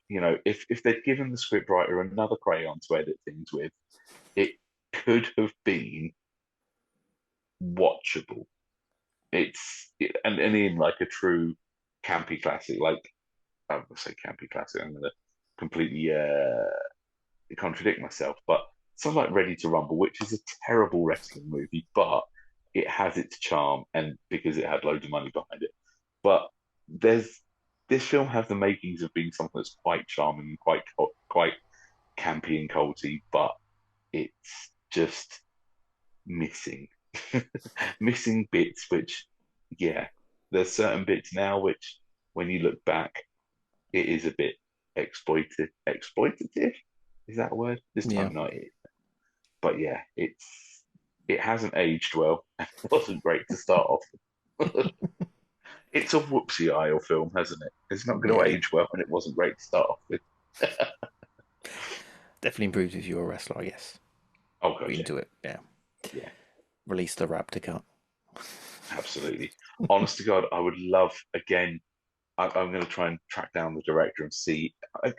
You know, if they'd given the scriptwriter another crayon to edit things with, it could have been watchable. And in like a true campy classic, like I would say campy classic, I'm gonna completely contradict myself, but something like Ready to Rumble, which is a terrible wrestling movie, but it has its charm, and because it had loads of money behind it. But this film has the makings of being something that's quite charming and quite campy and culty, but it's just missing missing bits. Which, yeah, there's certain bits now which, when you look back, it is a bit exploitative. Is that a word? This time not it. But yeah, it hasn't aged well. It wasn't great to start off with. It's a whoopsie aisle film, hasn't it? It's not going to age well, and it wasn't great to start off with. Definitely improves if you're a wrestler, I guess. Oh, God, into it, yeah. Release the Raptor cut. Absolutely. Honest to God, I would love, again, I'm going to try and track down the director and see,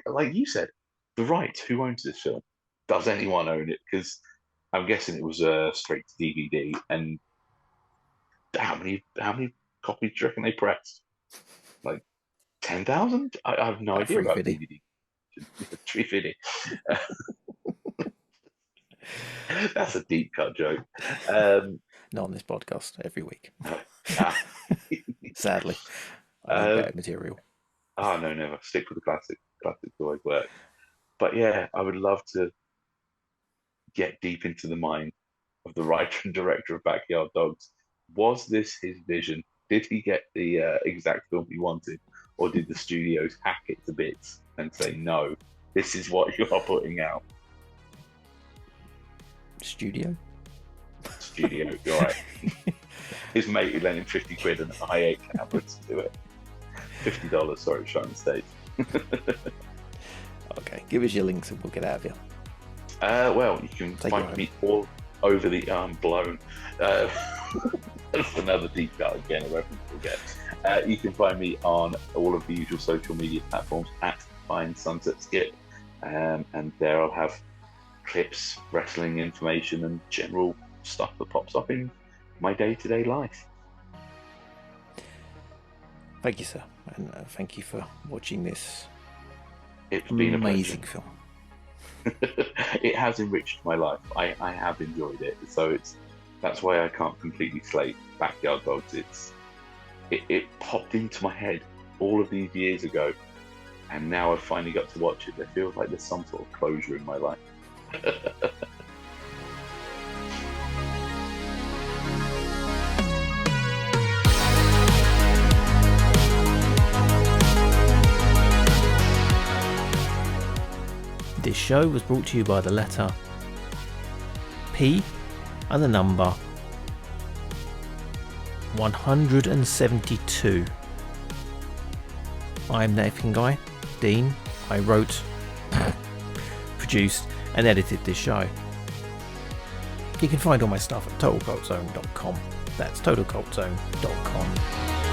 like you said, the rights. Who owns this film? Does anyone own it? Because I'm guessing it was straight to DVD. And how many copies do you reckon they pressed? Like 10,000? I have no idea about DVD. 350. That's a deep cut joke. Not on this podcast every week. Sadly, I need better material. Oh no, never. Stick with the classic. Classics always work. But yeah, I would love to get deep into the mind of the writer and director of Backyard Dogs. Was this his vision? Did he get the exact film he wanted, or did the studios hack it to bits and say, no, this is what you are putting out? Studio, you're right. His mate who lent him 50 quid and a high 8 camera to do it. $50, sorry, showing the stage. Okay, give us your links and we'll get out of here. Well, you can find me all over the arm blown. That's another deep cut again, a reference we'll get. You can find me on all of the usual social media platforms at FindSunsetSkip, and there I'll have clips, wrestling information, and general stuff that pops up in my day-to-day life. Thank you, sir, and thank you for watching this. It's been amazing film. It has enriched my life. I have enjoyed it, so that's why I can't completely slate Backyard Dogs. It popped into my head all of these years ago, and now I've finally got to watch it. It feels like there's some sort of closure in my life. This show was brought to you by the letter P and the number 172. I'm the Effing Guy, Dean. I wrote, produced and edited this show. You can find all my stuff at totalcultzone.com. That's totalcultzone.com.